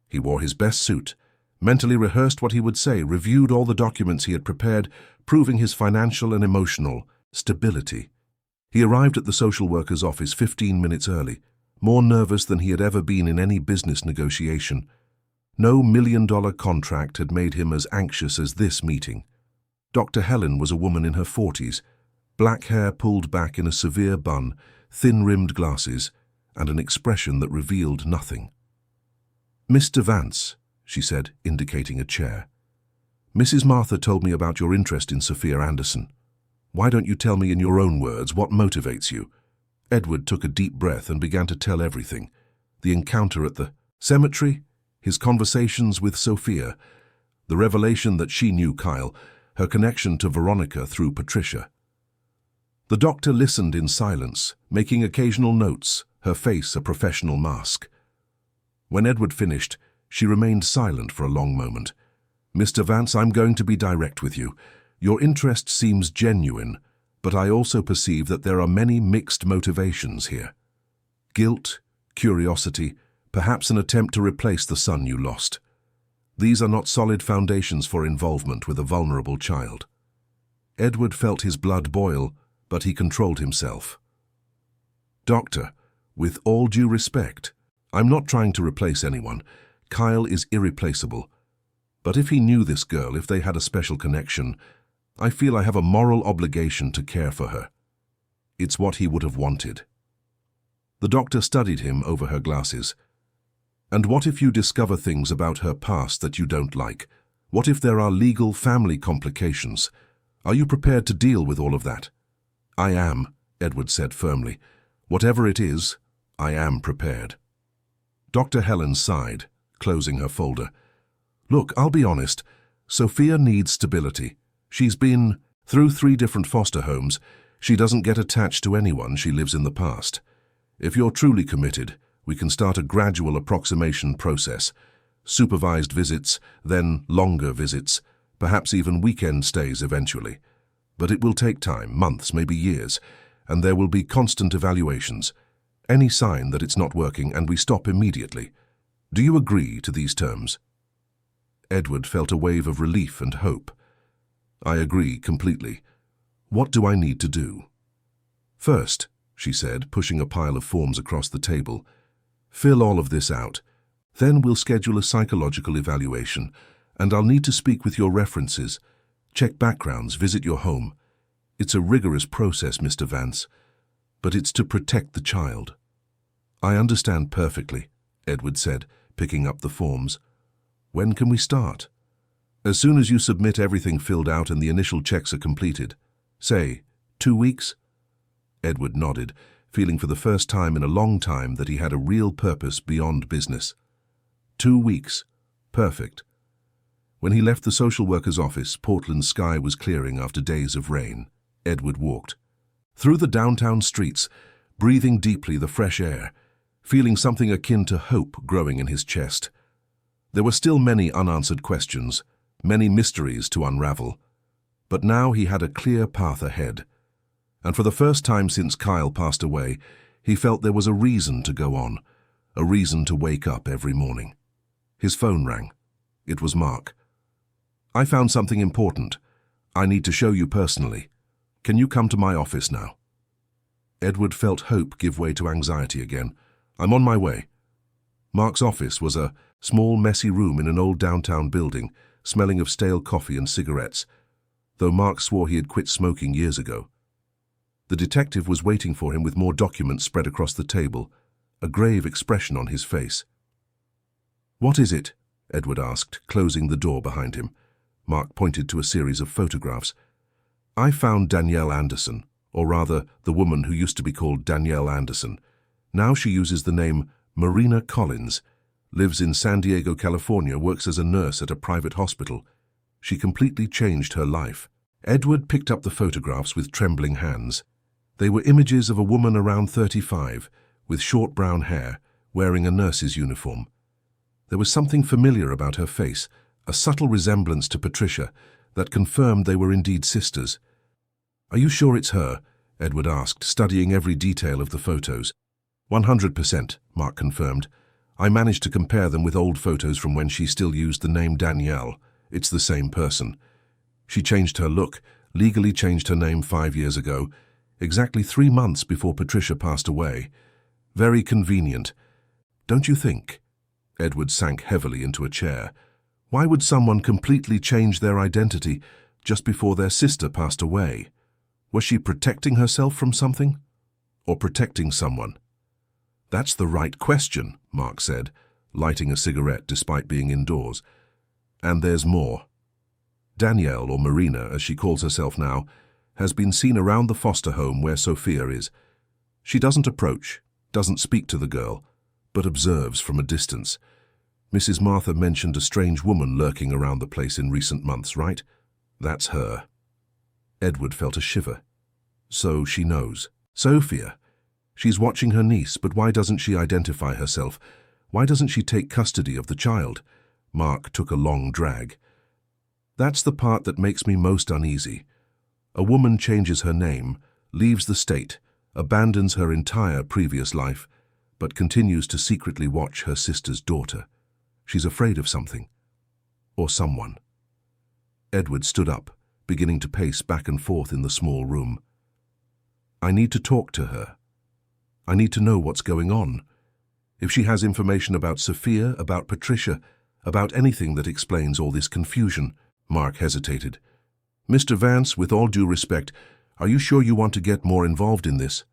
He wore his best suit, mentally rehearsed what he would say, reviewed all the documents he had prepared, proving his financial and emotional stability. He arrived at the social worker's office 15 minutes early, more nervous than he had ever been in any business negotiation. No $1-million contract had made him as anxious as this meeting. Dr. Helen was a woman in her 40s, black hair pulled back in a severe bun, thin-rimmed glasses, and an expression that revealed nothing. "Mr. Vance," she said, indicating a chair. "Mrs. Martha told me about your interest in Sophia Anderson. Why don't you tell me in your own words what motivates you?" Edward took a deep breath and began to tell everything. The encounter at the cemetery, his conversations with Sophia, the revelation that she knew Kyle, her connection to Veronica through Patricia. The doctor listened in silence, making occasional notes, her face a professional mask. When Edward finished, she remained silent for a long moment. "Mr. Vance, I'm going to be direct with you. Your interest seems genuine, but I also perceive that there are many mixed motivations here. Guilt, curiosity, perhaps an attempt to replace the son you lost. These are not solid foundations for involvement with a vulnerable child." Edward felt his blood boil, but he controlled himself. "Doctor, with all due respect, I'm not trying to replace anyone. Kyle is irreplaceable. But if he knew this girl, if they had a special connection, I feel I have a moral obligation to care for her. It's what he would have wanted." The doctor studied him over her glasses. "And what if you discover things about her past that you don't like? What if there are legal family complications? Are you prepared to deal with all of that?" "I am," Edward said firmly. "Whatever it is, I am prepared." Dr. Helen sighed, closing her folder. "Look, I'll be honest. Sophia needs stability. She's been through 3 different foster homes. She doesn't get attached to anyone, she lives in the past. If you're truly committed, we can start a gradual approximation process. Supervised visits, then longer visits, perhaps even weekend stays eventually. But it will take time, months, maybe years, and there will be constant evaluations. Any sign that it's not working and we stop immediately. Do you agree to these terms? Edward felt a wave of relief and hope. I agree completely. What do I need to do? First, she said, pushing a pile of forms across the table, fill all of this out. Then we'll schedule a psychological evaluation, and I'll need to speak with your references, check backgrounds, visit your home. It's a rigorous process, Mr. Vance, but it's to protect the child. I understand perfectly, Edward said, picking up the forms. When can we start? As soon as you submit everything filled out and the initial checks are completed. Say, 2 weeks? Edward nodded, feeling for the first time in a long time that he had a real purpose beyond business. 2 weeks. Perfect. When he left the social worker's office, Portland's sky was clearing after days of rain. Edward walked through the downtown streets, breathing deeply the fresh air, feeling something akin to hope growing in his chest. There were still many unanswered questions, many mysteries to unravel, but now he had a clear path ahead. And for the first time since Kyle passed away, he felt there was a reason to go on, a reason to wake up every morning. His phone rang. It was Mark. I found something important. I need to show you personally. Can you come to my office now? Edward felt hope give way to anxiety again. I'm on my way. Mark's office was a small, messy room in an old downtown building, smelling of stale coffee and cigarettes, though Mark swore he had quit smoking years ago. The detective was waiting for him with more documents spread across the table, a grave expression on his face. What is it? Edward asked, closing the door behind him. Mark pointed to a series of photographs. I found Danielle Anderson, or rather, the woman who used to be called Danielle Anderson. Now she uses the name Marina Collins, lives in San Diego, California, works as a nurse at a private hospital. She completely changed her life. Edward picked up the photographs with trembling hands. They were images of a woman around 35, with short brown hair, wearing a nurse's uniform. There was something familiar about her face, a subtle resemblance to Patricia, that confirmed they were indeed sisters. Are you sure it's her? Edward asked, studying every detail of the photos. 100%, Mark confirmed. I managed to compare them with old photos from when she still used the name Danielle. It's the same person. She changed her look, legally changed her name 5 years ago, exactly 3 months before Patricia passed away. Very convenient. Don't you think? Edward sank heavily into a chair. Why would someone completely change their identity just before their sister passed away? Was she protecting herself from something? Or protecting someone? That's the right question, Mark said, lighting a cigarette despite being indoors. And there's more. Danielle, or Marina, as she calls herself now, has been seen around the foster home where Sophia is. She doesn't approach, doesn't speak to the girl, but observes from a distance. Mrs. Martha mentioned a strange woman lurking around the place in recent months, right? That's her. Edward felt a shiver. So she knows. Sophia. She's watching her niece, but why doesn't she identify herself? Why doesn't she take custody of the child? Mark took a long drag. That's the part that makes me most uneasy. A woman changes her name, leaves the state, abandons her entire previous life, but continues to secretly watch her sister's daughter. She's afraid of something. Or someone. Edward stood up, beginning to pace back and forth in the small room. I need to talk to her. I need to know what's going on. If she has information about Sophia, about Patricia, about anything that explains all this confusion. Mark hesitated. Mr. Vance, with all due respect, are you sure you want to get more involved in this?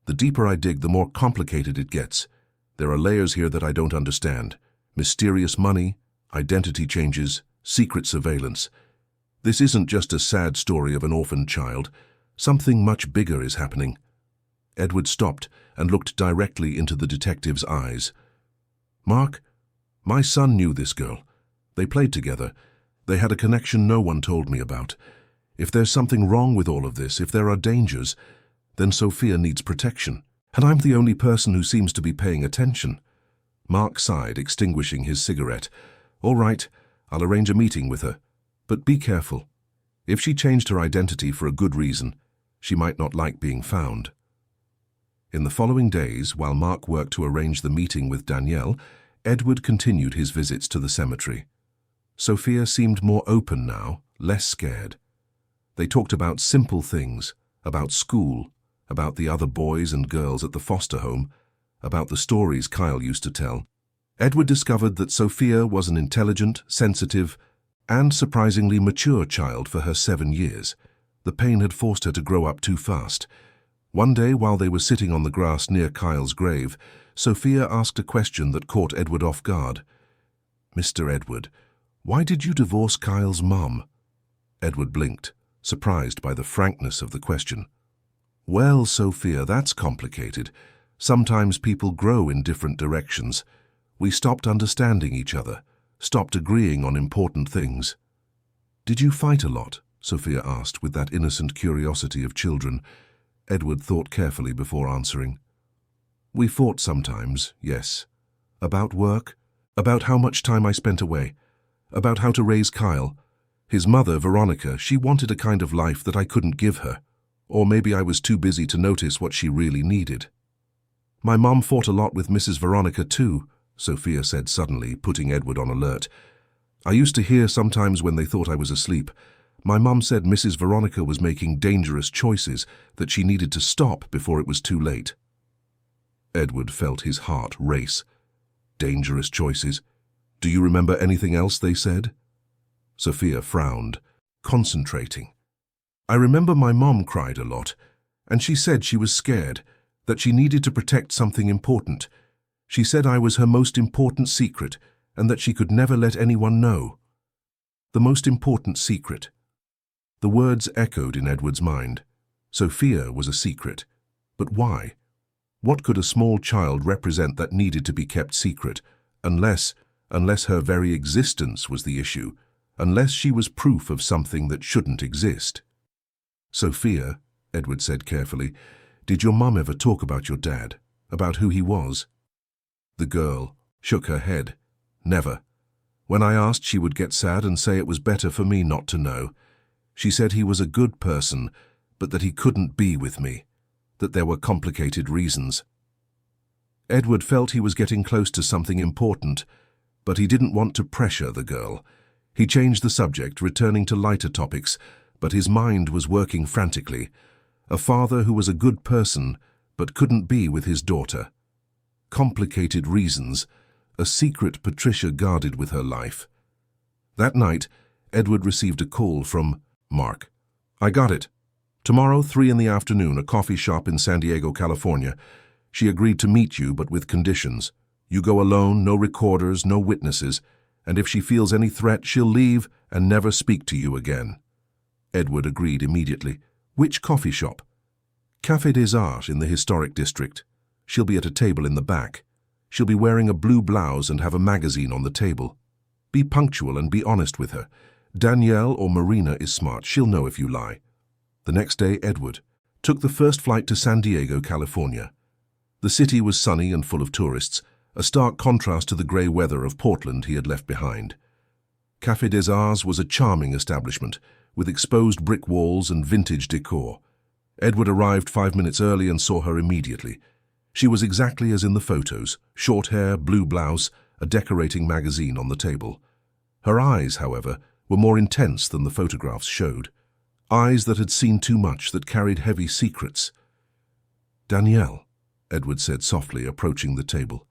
The deeper I dig, the more complicated it gets. There are layers here that I don't understand. Mysterious money, identity changes, secret surveillance. This isn't just a sad story of an orphaned child. Something much bigger is happening. Edward stopped and looked directly into the detective's eyes. Mark, my son knew this girl. They played together. They had a connection no one told me about. If there's something wrong with all of this, if there are dangers, then Sophia needs protection. And I'm the only person who seems to be paying attention. Mark sighed, extinguishing his cigarette. All right, I'll arrange a meeting with her. But be careful. If she changed her identity for a good reason, she might not like being found. In the following days, while Mark worked to arrange the meeting with Danielle, Edward continued his visits to the cemetery. Sophia seemed more open now, less scared. They talked about simple things, about school, about the other boys and girls at the foster home, about the stories Kyle used to tell. Edward discovered that Sophia was an intelligent, sensitive, and surprisingly mature child for her 7 years. The pain had forced her to grow up too fast. One day, while they were sitting on the grass near Kyle's grave, Sophia asked a question that caught Edward off guard. "Mr. Edward, why did you divorce Kyle's mum?" Edward blinked, surprised by the frankness of the question. "Well, Sophia, that's complicated. Sometimes people grow in different directions. We stopped understanding each other, stopped agreeing on important things." "Did you fight a lot?" Sophia asked with that innocent curiosity of children. Edward thought carefully before answering. "We fought sometimes, yes. About work, about how much time I spent away, about how to raise Kyle. His mother, Veronica, she wanted a kind of life that I couldn't give her. Or maybe I was too busy to notice what she really needed." "My mom fought a lot with Mrs. Veronica too," Sophia said suddenly, putting Edward on alert. "I used to hear sometimes when they thought I was asleep. My mom said Mrs. Veronica was making dangerous choices that she needed to stop before it was too late." Edward felt his heart race. Dangerous choices? Do you remember anything else they said? Sophia frowned, concentrating. "I remember my mom cried a lot, and she said she was scared, that she needed to protect something important. She said I was her most important secret, and that she could never let anyone know." The most important secret. The words echoed in Edward's mind. Sophia was a secret. But why? What could a small child represent that needed to be kept secret, unless her very existence was the issue, unless she was proof of something that shouldn't exist? "Sophia," Edward said carefully, "did your mum ever talk about your dad, about who he was?" The girl shook her head. "Never. When I asked, she would get sad and say it was better for me not to know. She said he was a good person, but that he couldn't be with me, that there were complicated reasons." Edward felt he was getting close to something important, but he didn't want to pressure the girl. He changed the subject, returning to lighter topics, but his mind was working frantically. A father who was a good person, but couldn't be with his daughter. Complicated reasons, a secret Patricia guarded with her life. That night, Edward received a call from Mark. "I got it. Tomorrow, 3 in the afternoon, a coffee shop in San Diego, California. She agreed to meet you, but with conditions. You go alone, no recorders, no witnesses, and if she feels any threat, she'll leave and never speak to you again." Edward agreed immediately. "Which coffee shop?" "Café des Arts in the historic district. She'll be at a table in the back. She'll be wearing a blue blouse and have a magazine on the table. Be punctual and be honest with her. Danielle or Marina is smart. She'll know if you lie." The next day, Edward took the first flight to San Diego, California. The city was sunny and full of tourists, a stark contrast to the grey weather of Portland he had left behind. Café des Arts was a charming establishment, with exposed brick walls and vintage decor. Edward arrived 5 minutes early and saw her immediately. She was exactly as in the photos, short hair, blue blouse, a decorating magazine on the table. Her eyes, however, were more intense than the photographs showed. Eyes that had seen too much, that carried heavy secrets. "Danielle," Edward said softly, approaching the table.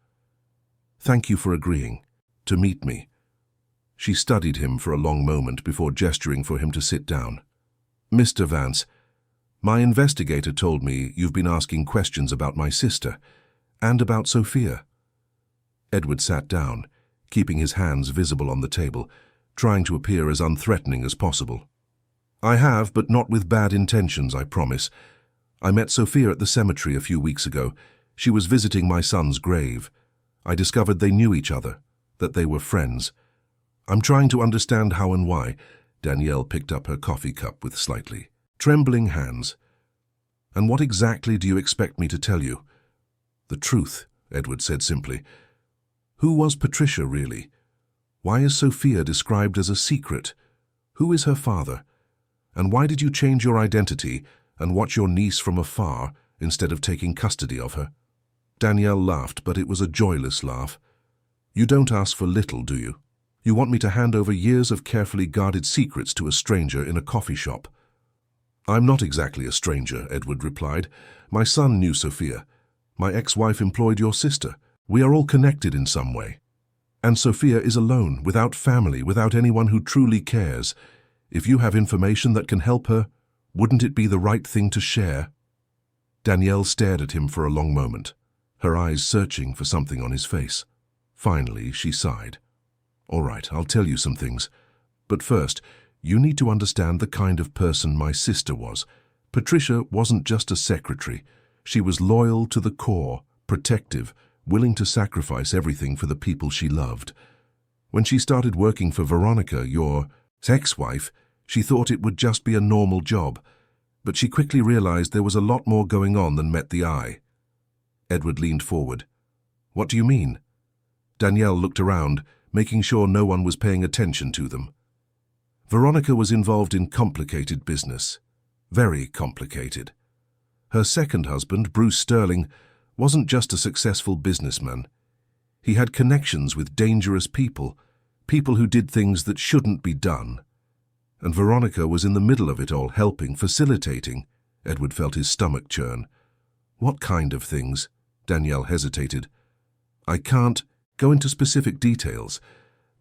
"Thank you for agreeing to meet me." She studied him for a long moment before gesturing for him to sit down. "Mr. Vance, my investigator told me you've been asking questions about my sister and about Sophia." Edward sat down, keeping his hands visible on the table, trying to appear as unthreatening as possible. "I have, but not with bad intentions, I promise. I met Sophia at the cemetery a few weeks ago. She was visiting my son's grave. I discovered they knew each other, that they were friends. I'm trying to understand how and why. Danielle picked up her coffee cup with slightly trembling hands. "And what exactly do you expect me to tell you?" "The truth," Edward said simply. "Who was Patricia, really? Why is Sophia described as a secret? Who is her father? And why did you change your identity and watch your niece from afar instead of taking custody of her?" Danielle laughed, but it was a joyless laugh. "You don't ask for little, do you? You want me to hand over years of carefully guarded secrets to a stranger in a coffee shop?" "I'm not exactly a stranger," Edward replied. "My son knew Sophia. My ex-wife employed your sister. We are all connected in some way. And Sophia is alone, without family, without anyone who truly cares. If you have information that can help her, wouldn't it be the right thing to share?" Danielle stared at him for a long moment, her eyes searching for something on his face. Finally, she sighed. "All right, I'll tell you some things. But first, you need to understand the kind of person my sister was. Patricia wasn't just a secretary. She was loyal to the core, protective, willing to sacrifice everything for the people she loved. When she started working for Veronica, your ex-wife, she thought it would just be a normal job. But she quickly realized there was a lot more going on than met the eye." Edward leaned forward. "What do you mean?" Danielle looked around, making sure no one was paying attention to them. Veronica was involved in complicated business. Very complicated. Her second husband, Bruce Sterling, wasn't just a successful businessman. He had connections with dangerous people, people who did things that shouldn't be done. And Veronica was in the middle of it all, helping, facilitating. Edward felt his stomach churn. "What kind of things?" Danielle hesitated. "I can't go into specific details,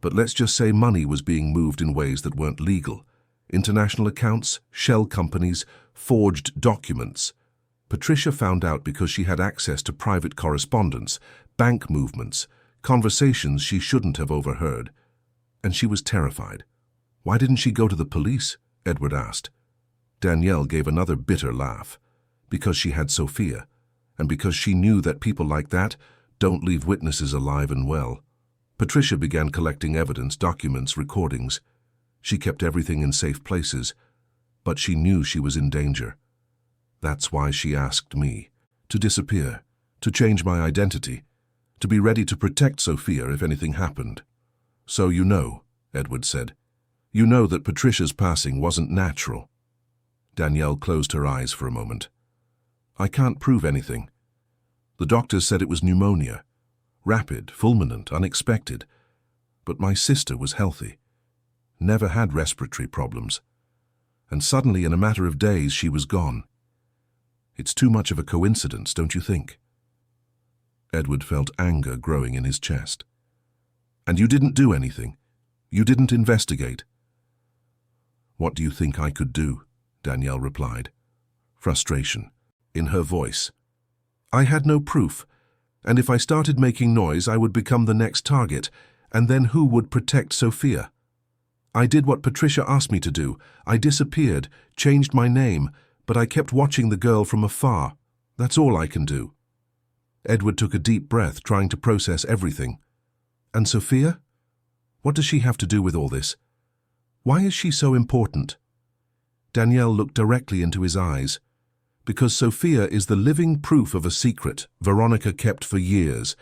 but let's just say money was being moved in ways that weren't legal. International accounts, shell companies, forged documents. Patricia found out because she had access to private correspondence, bank movements, conversations she shouldn't have overheard. And she was terrified. Why didn't she go to the police?" Edward asked. Danielle gave another bitter laugh. "Because she had Sophia, and because she knew that people like that don't leave witnesses alive and well. Patricia began collecting evidence, documents, recordings. She kept everything in safe places, but she knew she was in danger. That's why she asked me to disappear, to change my identity, to be ready to protect Sophia if anything happened." "So you know," Edward said. "You know that Patricia's passing wasn't natural." Danielle closed her eyes for a moment. "I can't prove anything. The doctors said it was pneumonia. Rapid, fulminant, unexpected. But my sister was healthy. Never had respiratory problems. And suddenly, in a matter of days, she was gone. It's too much of a coincidence, don't you think?" Edward felt anger growing in his chest. "And you didn't do anything? You didn't investigate?" "What do you think I could do?" Danielle replied. Frustration in her voice. "I had no proof, and if I started making noise, I would become the next target, and then who would protect Sophia? I did what Patricia asked me to do. I disappeared, changed my name, but I kept watching the girl from afar. That's all I can do." Edward took a deep breath, trying to process everything. "And Sophia? What does she have to do with all this? Why is she so important?" Danielle looked directly into his eyes. "Because Sophia is the living proof of a secret Veronica kept for years,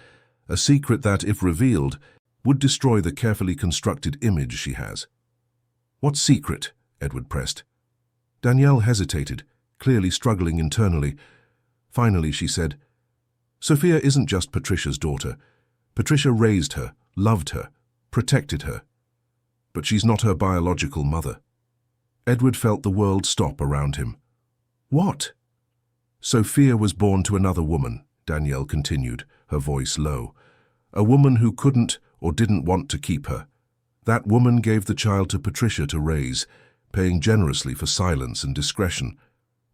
a secret that, if revealed, would destroy the carefully constructed image she has." "What secret?" Edward pressed. Danielle hesitated, clearly struggling internally. Finally, she said, "Sophia isn't just Patricia's daughter. Patricia raised her, loved her, protected her. But she's not her biological mother." Edward felt the world stop around him. "What?" "Sophia was born to another woman," Danielle continued, her voice low. "A woman who couldn't or didn't want to keep her. That woman gave the child to Patricia to raise, paying generously for silence and discretion.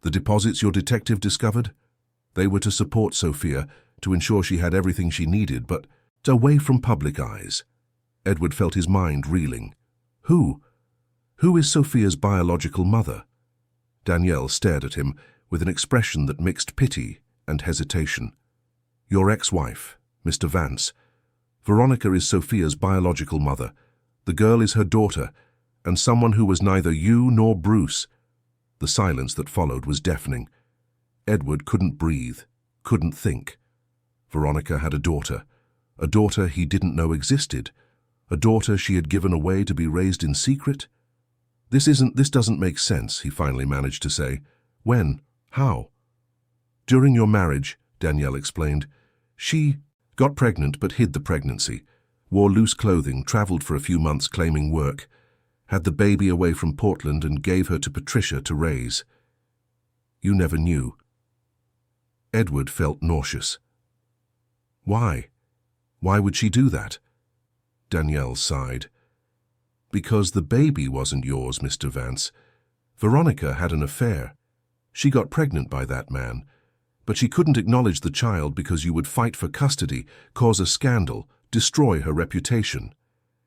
The deposits your detective discovered? They were to support Sophia, to ensure she had everything she needed, but away from public eyes." Edward felt his mind reeling. Who? Who is Sophia's biological mother?" Danielle stared at him with an expression that mixed pity and hesitation. "Your ex-wife, Mr. Vance. Veronica is Sophia's biological mother. The girl is her daughter, and someone who was neither you nor Bruce. The silence that followed was deafening. Edward couldn't breathe, couldn't think. Veronica had a daughter he didn't know existed, a daughter she had given away to be raised in secret. This doesn't make sense, he finally managed to say. When? How? During your marriage, Danielle explained. She got pregnant but hid the pregnancy, wore loose clothing, traveled for a few months claiming work, had the baby away from Portland and gave her to Patricia to raise. You never knew. Edward felt nauseous. Why? Why would she do that? Danielle sighed. Because the baby wasn't yours, Mr. Vance. Veronica had an affair. She got pregnant by that man, but she couldn't acknowledge the child because you would fight for custody, cause a scandal, destroy her reputation.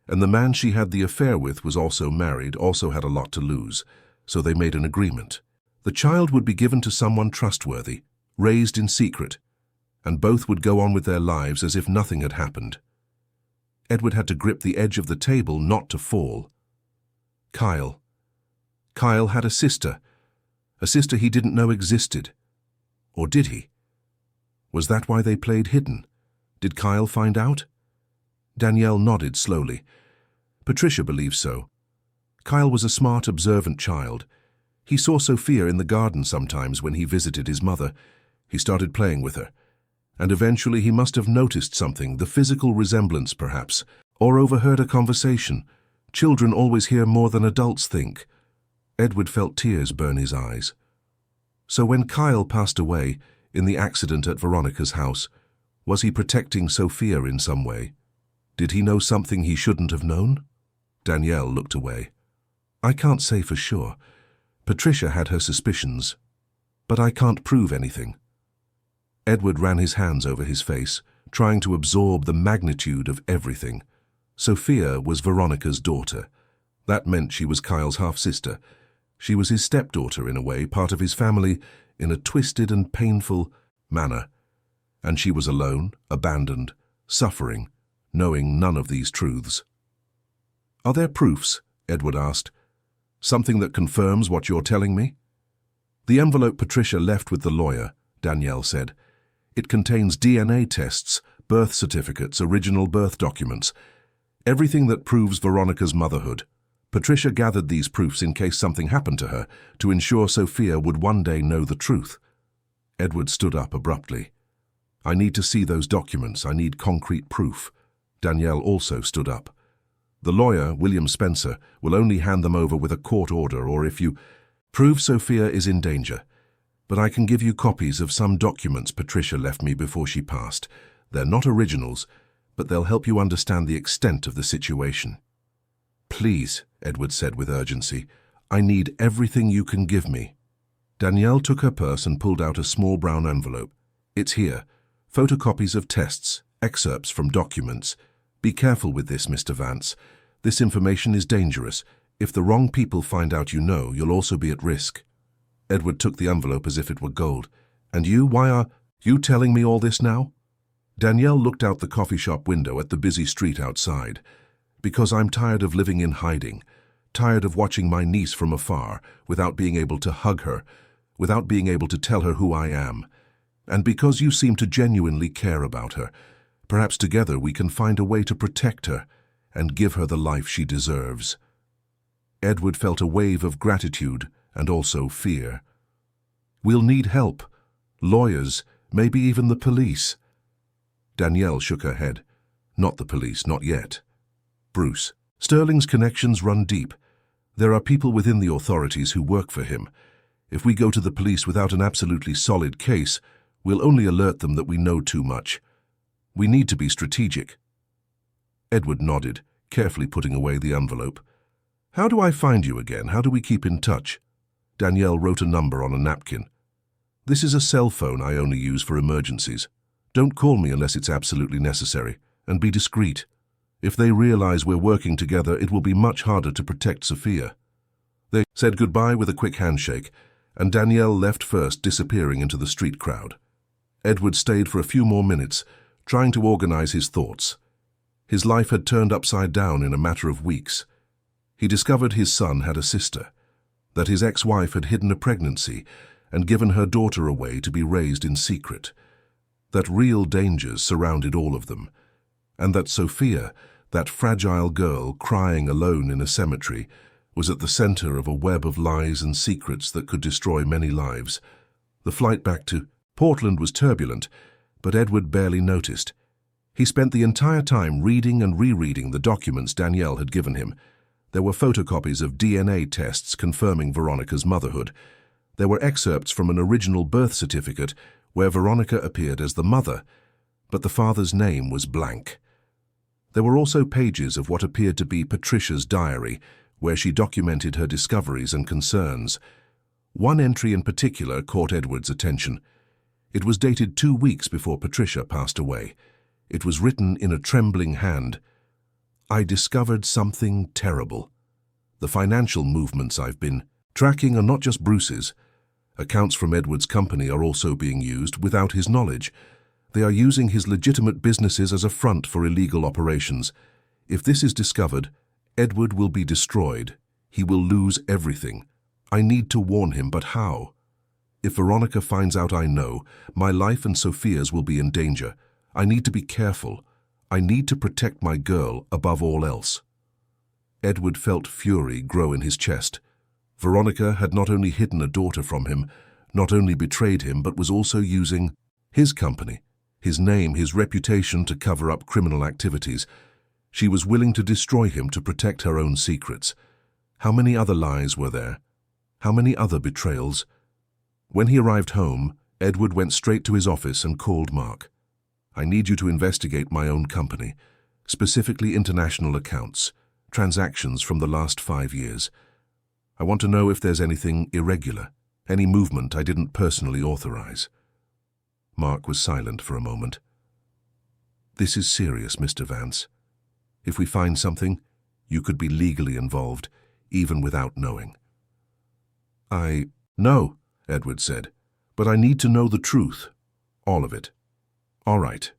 And the man she had the affair with was also married, also had a lot to lose, so they made an agreement. The child would be given to someone trustworthy, raised in secret, and both would go on with their lives as if nothing had happened. Edward had to grip the edge of the table not to fall. Kyle. Kyle had a sister he didn't know existed. Or did he? Was that why they played hidden? Did Kyle find out? Danielle nodded slowly. Patricia believes so. Kyle was a smart, observant child. He saw Sophia in the garden sometimes when he visited his mother. He started playing with her. And eventually he must have noticed something, the physical resemblance perhaps, or overheard a conversation. Children always hear more than adults think. Edward felt tears burn his eyes. So when Kyle passed away in the accident at Veronica's house, was he protecting Sophia in some way? Did he know something he shouldn't have known? Danielle looked away. I can't say for sure. Patricia had her suspicions, but I can't prove anything. Edward ran his hands over his face, trying to absorb the magnitude of everything. Sophia was Veronica's daughter. That meant she was Kyle's half-sister. She was his stepdaughter in a way, part of his family, in a twisted and painful manner. And she was alone, abandoned, suffering, knowing none of these truths. Are there proofs? Edward asked. Something that confirms what you're telling me? The envelope Patricia left with the lawyer, Danielle said. It contains DNA tests, birth certificates, original birth documents, everything that proves Veronica's motherhood. Patricia gathered these proofs in case something happened to her, to ensure Sophia would one day know the truth. Edward stood up abruptly. I need to see those documents. I need concrete proof. Danielle also stood up. The lawyer, William Spencer, will only hand them over with a court order or if you prove Sophia is in danger. But I can give you copies of some documents Patricia left me before she passed. They're not originals, but they'll help you understand the extent of the situation. Please, Edward said with urgency, I need everything you can give me. Danielle took her purse and pulled out a small brown envelope. It's here. Photocopies of tests, excerpts from documents. Be careful with this, Mr. Vance. This information is dangerous. If the wrong people find out you know, you'll also be at risk. Edward took the envelope as if it were gold. And you, why are you telling me all this now? Danielle looked out the coffee shop window at the busy street outside. Because I'm tired of living in hiding, tired of watching my niece from afar, without being able to hug her, without being able to tell her who I am. And because you seem to genuinely care about her, perhaps together we can find a way to protect her and give her the life she deserves. Edward felt a wave of gratitude and also fear. We'll need help. Lawyers, maybe even the police. Danielle shook her head. Not the police, not yet. Bruce, Sterling's connections run deep. There are people within the authorities who work for him. If we go to the police without an absolutely solid case, we'll only alert them that we know too much. We need to be strategic. Edward nodded, carefully putting away the envelope. How do I find you again? How do we keep in touch? Danielle wrote a number on a napkin. This is a cell phone I only use for emergencies. Don't call me unless it's absolutely necessary, and be discreet. If they realize we're working together, it will be much harder to protect Sophia. They said goodbye with a quick handshake, and Danielle left first, disappearing into the street crowd. Edward stayed for a few more minutes, trying to organize his thoughts. His life had turned upside down in a matter of weeks. He discovered his son had a sister, that his ex-wife had hidden a pregnancy and given her daughter away to be raised in secret, that real dangers surrounded all of them, and that Sophia, that fragile girl crying alone in a cemetery, was at the center of a web of lies and secrets that could destroy many lives. The flight back to Portland was turbulent, but Edward barely noticed. He spent the entire time reading and rereading the documents Danielle had given him. There were photocopies of DNA tests confirming Veronica's motherhood. There were excerpts from an original birth certificate where Veronica appeared as the mother, but the father's name was blank. There were also pages of what appeared to be Patricia's diary, where she documented her discoveries and concerns. One entry in particular caught Edward's attention. It was dated 2 weeks before Patricia passed away. It was written in a trembling hand. "I discovered something terrible. The financial movements I've been tracking are not just Bruce's. Accounts from Edward's company are also being used without his knowledge. They are using his legitimate businesses as a front for illegal operations. If this is discovered, Edward will be destroyed. He will lose everything. I need to warn him, but how? If Veronica finds out I know, my life and Sophia's will be in danger. I need to be careful. I need to protect my girl above all else." Edward felt fury grow in his chest. Veronica had not only hidden a daughter from him, not only betrayed him, but was also using his company, his name, his reputation to cover up criminal activities. She was willing to destroy him to protect her own secrets. How many other lies were there? How many other betrayals? When he arrived home, Edward went straight to his office and called Mark. "I need you to investigate my own company, specifically international accounts, transactions from the last 5 years. I want to know if there's anything irregular, any movement I didn't personally authorize." Mark was silent for a moment. "This is serious, Mr. Vance. If we find something, you could be legally involved, even without knowing." "I know," Edward said, "but I need to know the truth, all of it." "All right.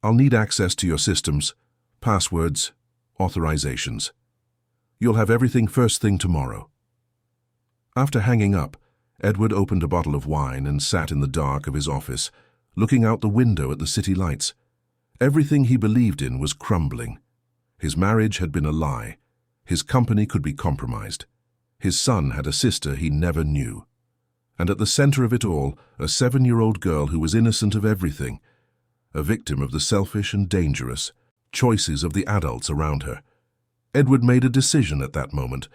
I'll need access to your systems, passwords, authorizations. You'll have everything first thing tomorrow." After hanging up, Edward opened a bottle of wine and sat in the dark of his office, looking out the window at the city lights. Everything he believed in was crumbling. His marriage had been a lie. His company could be compromised. His son had a sister he never knew. And at the center of it all, a 7-year-old girl who was innocent of everything, a victim of the selfish and dangerous choices of the adults around her. Edward made a decision at that moment.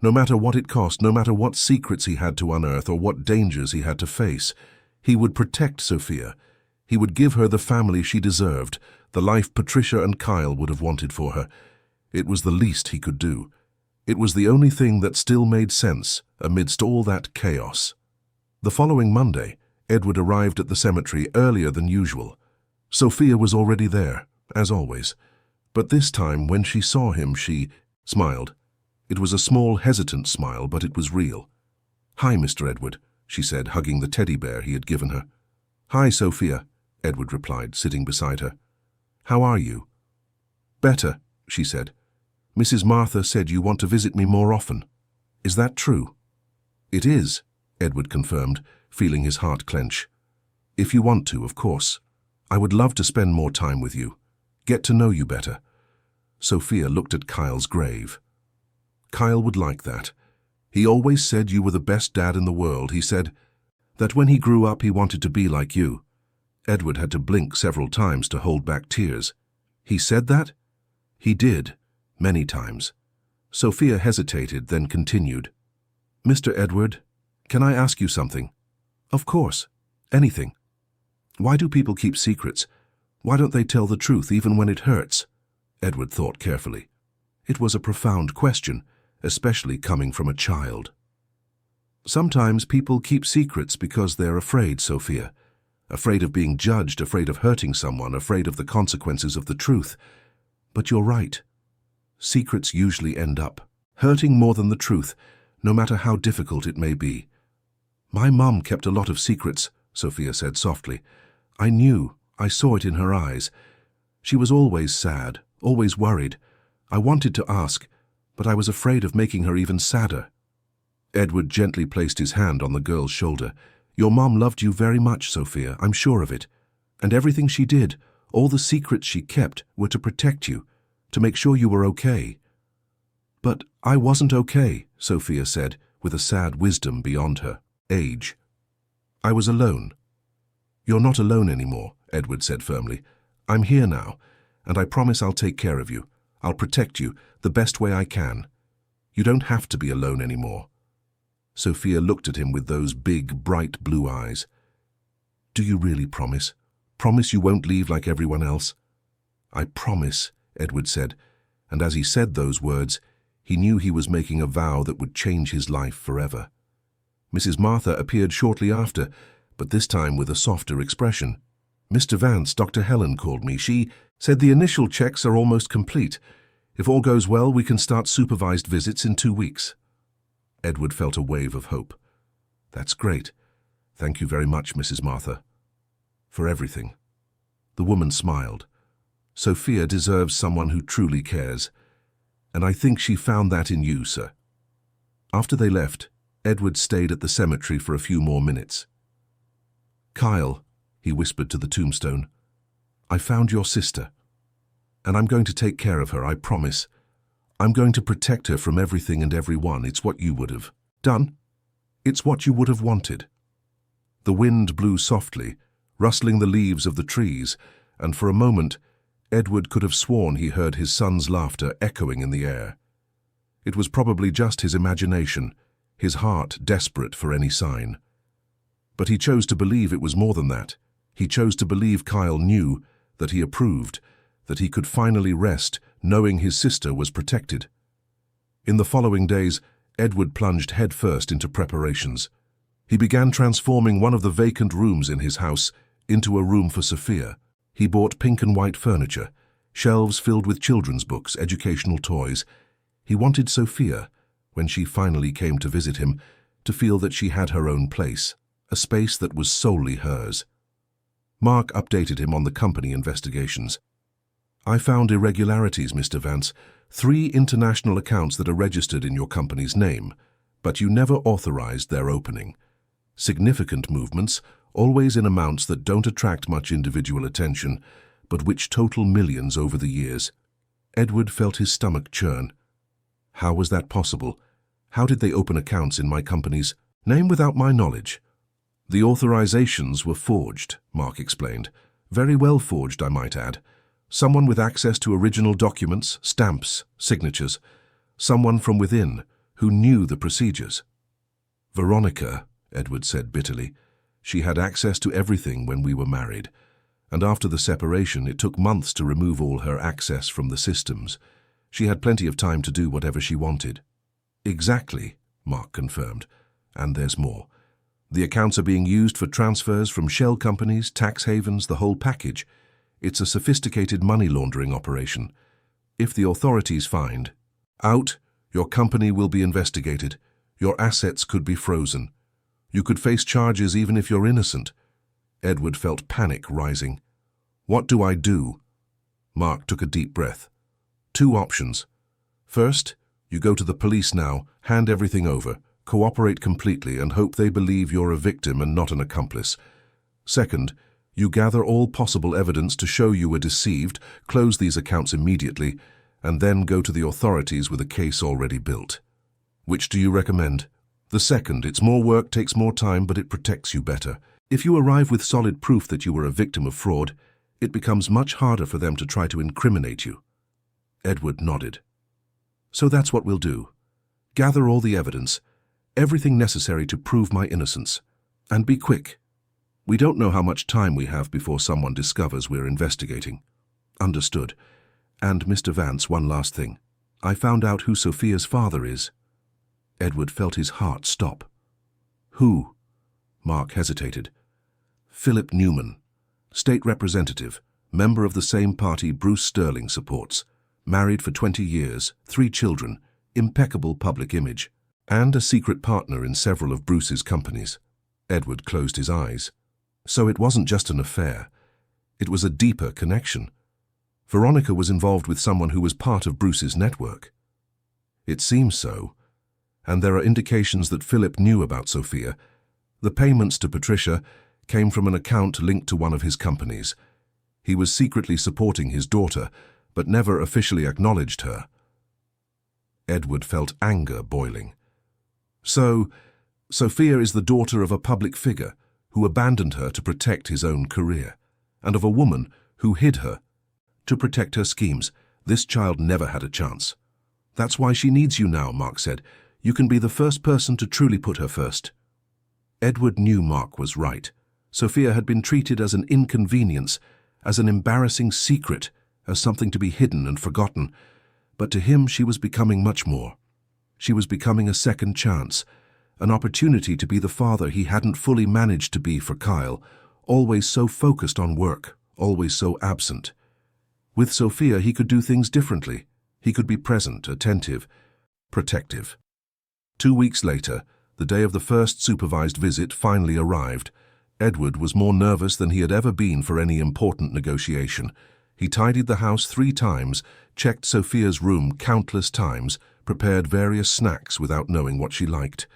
No matter what it cost, no matter what secrets he had to unearth or what dangers he had to face, he would protect Sophia. He would give her the family she deserved, the life Patricia and Kyle would have wanted for her. It was the least he could do. It was the only thing that still made sense amidst all that chaos. The following Monday, Edward arrived at the cemetery earlier than usual. Sophia was already there, as always. But this time, when she saw him, she smiled. It was a small, hesitant smile, but it was real. "Hi, Mr. Edward," she said, hugging the teddy bear he had given her. "Hi, Sophia," Edward replied, sitting beside her. "How are you?" "Better," she said. "Mrs. Martha said you want to visit me more often. Is that true?" "It is," Edward confirmed, feeling his heart clench. "If you want to, of course. I would love to spend more time with you, get to know you better." Sophia looked at Kyle's grave. "Kyle would like that. He always said you were the best dad in the world. He said that when he grew up he wanted to be like you." Edward had to blink several times to hold back tears. "He said that?" "He did, many times." Sophia hesitated, then continued. "Mr. Edward, can I ask you something?" "Of course, anything." "Why do people keep secrets? Why don't they tell the truth even when it hurts?" Edward thought carefully. It was a profound question, especially coming from a child. "Sometimes people keep secrets because they're afraid, Sophia. Afraid of being judged, afraid of hurting someone, afraid of the consequences of the truth. But you're right. Secrets usually end up hurting more than the truth, no matter how difficult it may be." "My mom kept a lot of secrets," Sophia said softly. "I knew. I saw it in her eyes. She was always sad, always worried. I wanted to ask, But I was afraid of making her even sadder. Edward gently placed his hand on the girl's shoulder. Your mom loved you very much, Sophia, I'm sure of it. And everything she did, all the secrets she kept, were to protect you, to make sure you were okay. But I wasn't okay, Sophia said, with a sad wisdom beyond her age. I was alone. You're not alone anymore, Edward said firmly. I'm here now, and I promise I'll take care of you. I'll protect you the best way I can. You don't have to be alone anymore. Sophia looked at him with those big, bright blue eyes. Do you really promise? Promise you won't leave like everyone else? I promise, Edward said, and as he said those words, he knew he was making a vow that would change his life forever. Mrs. Martha appeared shortly after, but this time with a softer expression. Mr. Vance, Dr. Helen called me. She said the initial checks are almost complete. If all goes well, we can start supervised visits in 2 weeks. Edward felt a wave of hope. That's great. Thank you very much, Mrs. Martha. For everything. The woman smiled. Sophia deserves someone who truly cares, and I think she found that in you, sir. After they left, Edward stayed at the cemetery for a few more minutes. Kyle, he whispered to the tombstone, I found your sister, and I'm going to take care of her, I promise. I'm going to protect her from everything and everyone. It's what you would have done. It's what you would have wanted. The wind blew softly, rustling the leaves of the trees, and for a moment, Edward could have sworn he heard his son's laughter echoing in the air. It was probably just his imagination, his heart desperate for any sign. But he chose to believe it was more than that. He chose to believe Kyle knew, that he approved, that he could finally rest knowing his sister was protected. In the following days, Edward plunged headfirst into preparations. He began transforming one of the vacant rooms in his house into a room for Sophia. He bought pink and white furniture, shelves filled with children's books, educational toys. He wanted Sophia, when she finally came to visit him, to feel that she had her own place, a space that was solely hers. Mark updated him on the company investigations. I found irregularities, Mr. Vance. 3 international accounts that are registered in your company's name, but you never authorized their opening. Significant movements, always in amounts that don't attract much individual attention, but which total millions over the years. Edward felt his stomach churn. How was that possible? How did they open accounts in my company's name without my knowledge? The authorizations were forged, Mark explained. Very well forged, I might add. Someone with access to original documents, stamps, signatures. Someone from within who knew the procedures. Veronica, Edward said bitterly. She had access to everything when we were married, and after the separation it took months to remove all her access from the systems. She had plenty of time to do whatever she wanted. Exactly, Mark confirmed. And there's more. The accounts are being used for transfers from shell companies, tax havens, the whole package. It's a sophisticated money laundering operation. If the authorities find out, your company will be investigated. Your assets could be frozen. You could face charges even if you're innocent. Edward felt panic rising. What do I do? Mark took a deep breath. 2 options. First, you go to the police now, hand everything over, cooperate completely and hope they believe you're a victim and not an accomplice. Second, you gather all possible evidence to show you were deceived, close these accounts immediately, and then go to the authorities with a case already built. Which do you recommend? The second. It's more work, takes more time, but it protects you better. If you arrive with solid proof that you were a victim of fraud, it becomes much harder for them to try to incriminate you. Edward nodded. So that's what we'll do. Gather all the evidence, everything necessary to prove my innocence, and be quick. We don't know how much time we have before someone discovers we're investigating. Understood. And, Mr. Vance, one last thing. I found out who Sophia's father is. Edward felt his heart stop. Who? Mark hesitated. Philip Newman, state representative, member of the same party Bruce Sterling supports, married for 20 years, 3 children, impeccable public image, and a secret partner in several of Bruce's companies. Edward closed his eyes. So it wasn't just an affair. It was a deeper connection. Veronica was involved with someone who was part of Bruce's network. It seems so. And there are indications that Philip knew about Sophia. The payments to Patricia came from an account linked to one of his companies. He was secretly supporting his daughter, but never officially acknowledged her. Edward felt anger boiling. So, Sophia is the daughter of a public figure who abandoned her to protect his own career, and of a woman who hid her to protect her schemes. This child never had a chance. That's why she needs you now, Mark said. You can be the first person to truly put her first. Edward knew Mark was right. Sophia had been treated as an inconvenience, as an embarrassing secret, as something to be hidden and forgotten. But to him she was becoming much more. She was becoming a second chance, an opportunity to be the father he hadn't fully managed to be for Kyle, always so focused on work, always so absent. With Sophia he could do things differently. He could be present, attentive, protective. 2 weeks later, the day of the first supervised visit finally arrived. Edward was more nervous than he had ever been for any important negotiation. He tidied the house 3 times, checked Sophia's room countless times, prepared various snacks without knowing what she liked.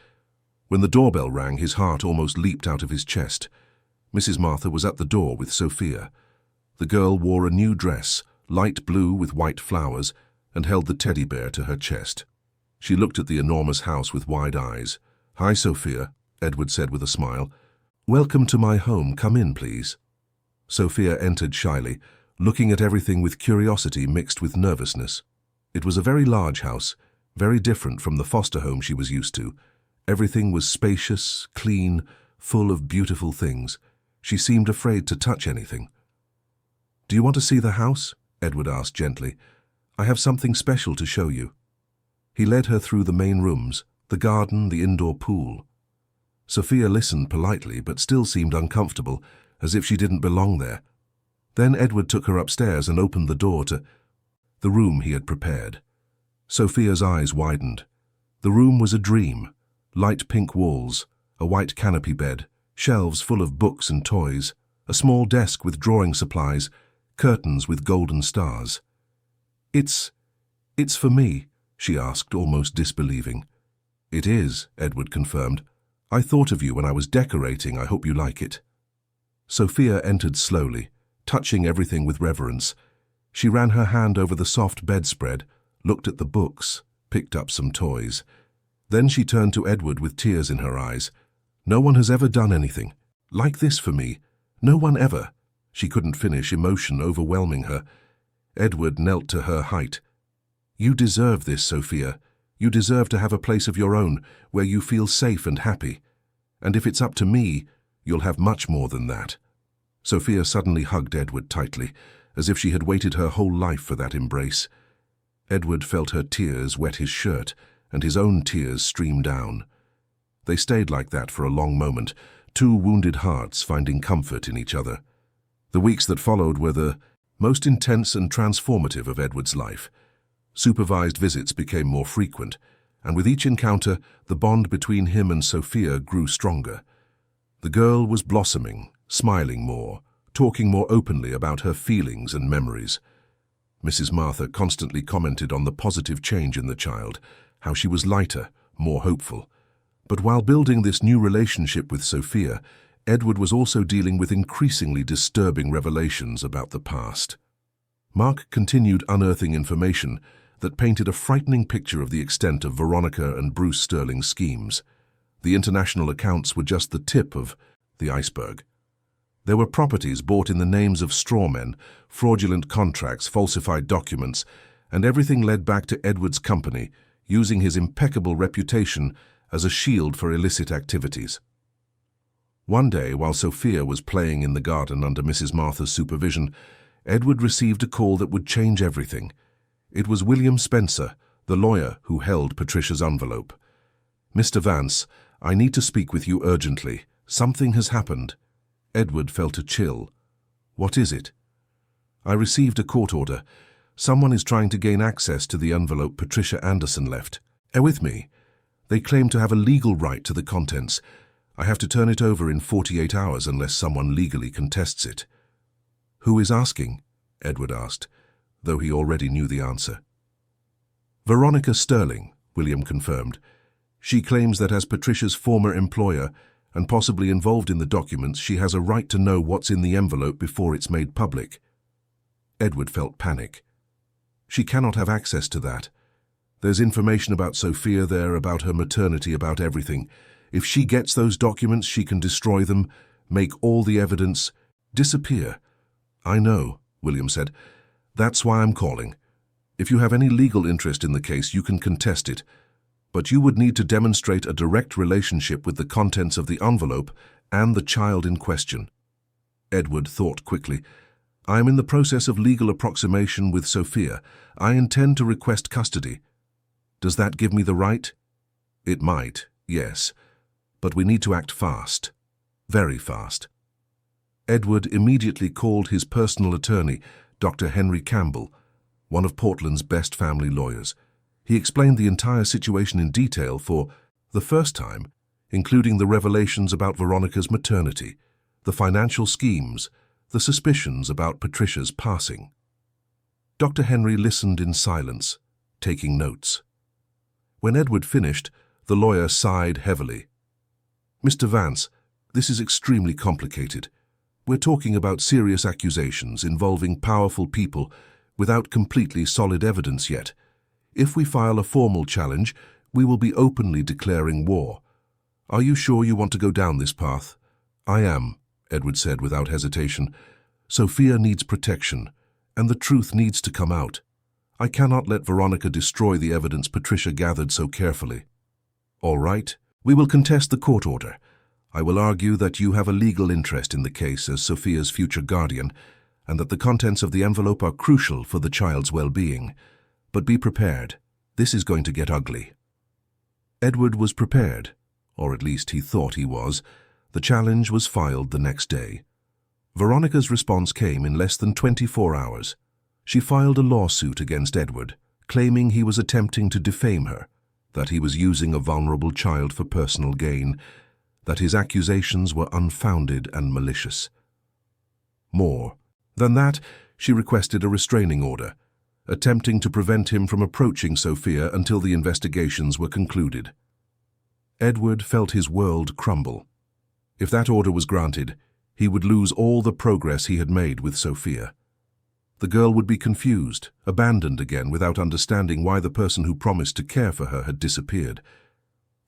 When the doorbell rang, his heart almost leaped out of his chest. Mrs. Martha was at the door with Sophia. The girl wore a new dress, light blue with white flowers, and held the teddy bear to her chest. She looked at the enormous house with wide eyes. "Hi, Sophia," Edward said with a smile. "Welcome to my home. Come in, please." Sophia entered shyly, looking at everything with curiosity mixed with nervousness. It was a very large house, very different from the foster home she was used to. Everything was spacious, clean, full of beautiful things. She seemed afraid to touch anything. "Do you want to see the house?" Edward asked gently. "I have something special to show you." He led her through the main rooms, the garden, the indoor pool. Sophia listened politely, but still seemed uncomfortable, as if she didn't belong there. Then Edward took her upstairs and opened the door to the room he had prepared. Sophia's eyes widened. The room was a dream. Light pink walls, a white canopy bed, shelves full of books and toys, a small desk with drawing supplies, curtains with golden stars. It's for me," she asked, almost disbelieving. "It is," Edward confirmed. "I thought of you when I was decorating. I hope you like it." Sophia entered slowly, touching everything with reverence. She ran her hand over the soft bedspread, looked at the books, picked up some toys. Then she turned to Edward with tears in her eyes. "No one has ever done anything like this for me. No one ever." She couldn't finish, emotion overwhelming her. Edward knelt to her height. "You deserve this, Sophia. You deserve to have a place of your own, where you feel safe and happy. And if it's up to me, you'll have much more than that." Sophia suddenly hugged Edward tightly, as if she had waited her whole life for that embrace. Edward felt her tears wet his shirt, and his own tears stream down. They stayed like that for a long moment, 2 wounded hearts finding comfort in each other. The weeks that followed were the most intense and transformative of Edward's life. Supervised visits became more frequent, and with each encounter, the bond between him and Sophia grew stronger. The girl was blossoming, smiling more, talking more openly about her feelings and memories. Mrs. Martha constantly commented on the positive change in the child, how she was lighter, more hopeful. But while building this new relationship with Sophia, Edward was also dealing with increasingly disturbing revelations about the past. Mark continued unearthing information that painted a frightening picture of the extent of Veronica and Bruce Sterling's schemes. The international accounts were just the tip of the iceberg. There were properties bought in the names of strawmen, fraudulent contracts, falsified documents, and everything led back to Edward's company, using his impeccable reputation as a shield for illicit activities. One day, while Sophia was playing in the garden under Mrs. Martha's supervision, Edward received a call that would change everything. It was William Spencer, the lawyer who held Patricia's envelope. "Mr. Vance, I need to speak with you urgently. Something has happened." Edward felt a chill. "What is it?" "I received a court order. Someone is trying to gain access to the envelope Patricia Anderson left. With me. They claim to have a legal right to the contents. I have to turn it over in 48 hours unless someone legally contests it." "Who is asking?" Edward asked, though he already knew the answer. "Veronica Sterling, William confirmed. She claims that as Patricia's former employer and possibly involved in the documents, she has a right to know what's in the envelope before it's made public. Edward felt panic. She cannot have access to that. There's information about Sophia there, about her maternity, about everything. If she gets those documents, she can destroy them, make all the evidence disappear. I know, William said. That's why I'm calling. If you have any legal interest in the case, you can contest it. But you would need to demonstrate a direct relationship with the contents of the envelope and the child in question. Edward thought quickly. I am in the process of legal approximation with Sophia. I intend to request custody. Does that give me the right? It might, yes. But we need to act fast. Very fast. Edward immediately called his personal attorney, Dr. Henry Campbell, one of Portland's best family lawyers. He explained the entire situation in detail for the first time, including the revelations about Veronica's maternity, the financial schemes, the suspicions about Patricia's passing. Dr. Henry listened in silence, taking notes. When Edward finished, the lawyer sighed heavily. Mr. Vance, this is extremely complicated. We're talking about serious accusations involving powerful people without completely solid evidence yet. If we file a formal challenge, we will be openly declaring war. Are you sure you want to go down this path? I am, Edward said without hesitation. Sophia needs protection, and the truth needs to come out. I cannot let Veronica destroy the evidence Patricia gathered so carefully. All right, we will contest the court order. I will argue that you have a legal interest in the case as Sophia's future guardian, and that the contents of the envelope are crucial for the child's well-being. But be prepared. This is going to get ugly. Edward was prepared, or at least he thought he was. The challenge was filed the next day. Veronica's response came in less than 24 hours. She filed a lawsuit against Edward, claiming he was attempting to defame her, that he was using a vulnerable child for personal gain, that his accusations were unfounded and malicious. More than that, she requested a restraining order, attempting to prevent him from approaching Sophia until the investigations were concluded. Edward felt his world crumble. If that order was granted, he would lose all the progress he had made with Sophia. The girl would be confused, abandoned again without understanding why the person who promised to care for her had disappeared.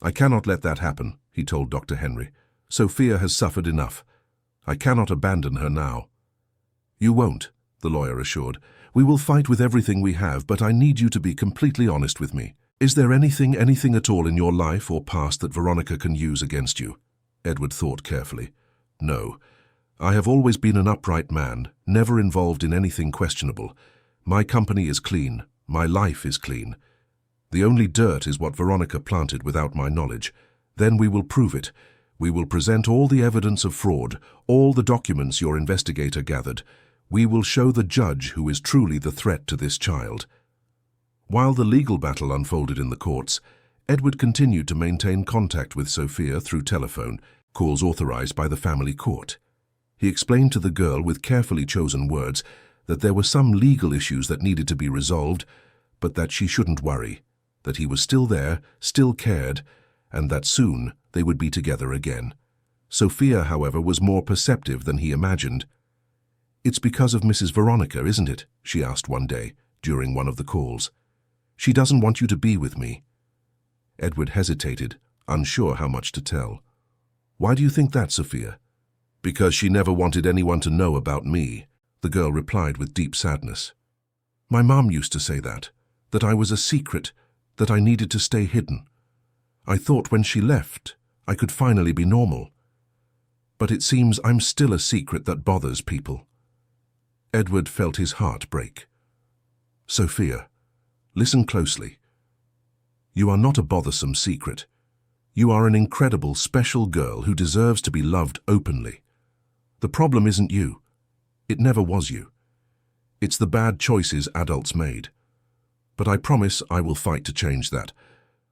I cannot let that happen, he told Dr. Henry. Sophia has suffered enough. I cannot abandon her now. You won't, the lawyer assured. We will fight with everything we have, but I need you to be completely honest with me. Is there anything at all in your life or past that Veronica can use against you? Edward thought carefully. No. I have always been an upright man, never involved in anything questionable. My company is clean. My life is clean. The only dirt is what Veronica planted without my knowledge. Then we will prove it. We will present all the evidence of fraud, all the documents your investigator gathered. We will show the judge who is truly the threat to this child. While the legal battle unfolded in the courts, Edward continued to maintain contact with Sophia through telephone, calls authorized by the family court. He explained to the girl with carefully chosen words that there were some legal issues that needed to be resolved, but that she shouldn't worry, that he was still there, still cared, and that soon they would be together again. Sophia, however, was more perceptive than he imagined. It's because of Mrs. Veronica, isn't it? She asked one day, during one of the calls. She doesn't want you to be with me. Edward hesitated, unsure how much to tell. Why do you think that, Sophia? Because she never wanted anyone to know about me, the girl replied with deep sadness. My mom used to say that I was a secret, that I needed to stay hidden. I thought when she left, I could finally be normal. But it seems I'm still a secret that bothers people. Edward felt his heart break. Sophia, listen closely. You are not a bothersome secret. You are an incredible, special girl who deserves to be loved openly. The problem isn't you. It never was you. It's the bad choices adults made. But I promise I will fight to change that,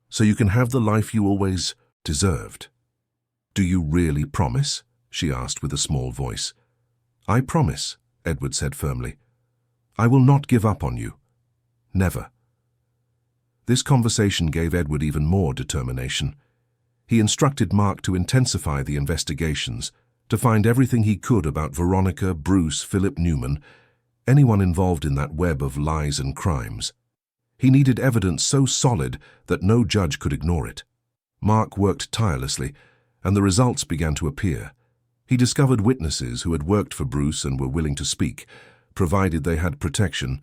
so you can have the life you always deserved. Do you really promise? She asked with a small voice. I promise, Edward said firmly. I will not give up on you. Never. This conversation gave Edward even more determination. He instructed Mark to intensify the investigations, to find everything he could about Veronica, Bruce, Philip Newman, anyone involved in that web of lies and crimes. He needed evidence so solid that no judge could ignore it. Mark worked tirelessly, and the results began to appear. He discovered witnesses who had worked for Bruce and were willing to speak, provided they had protection.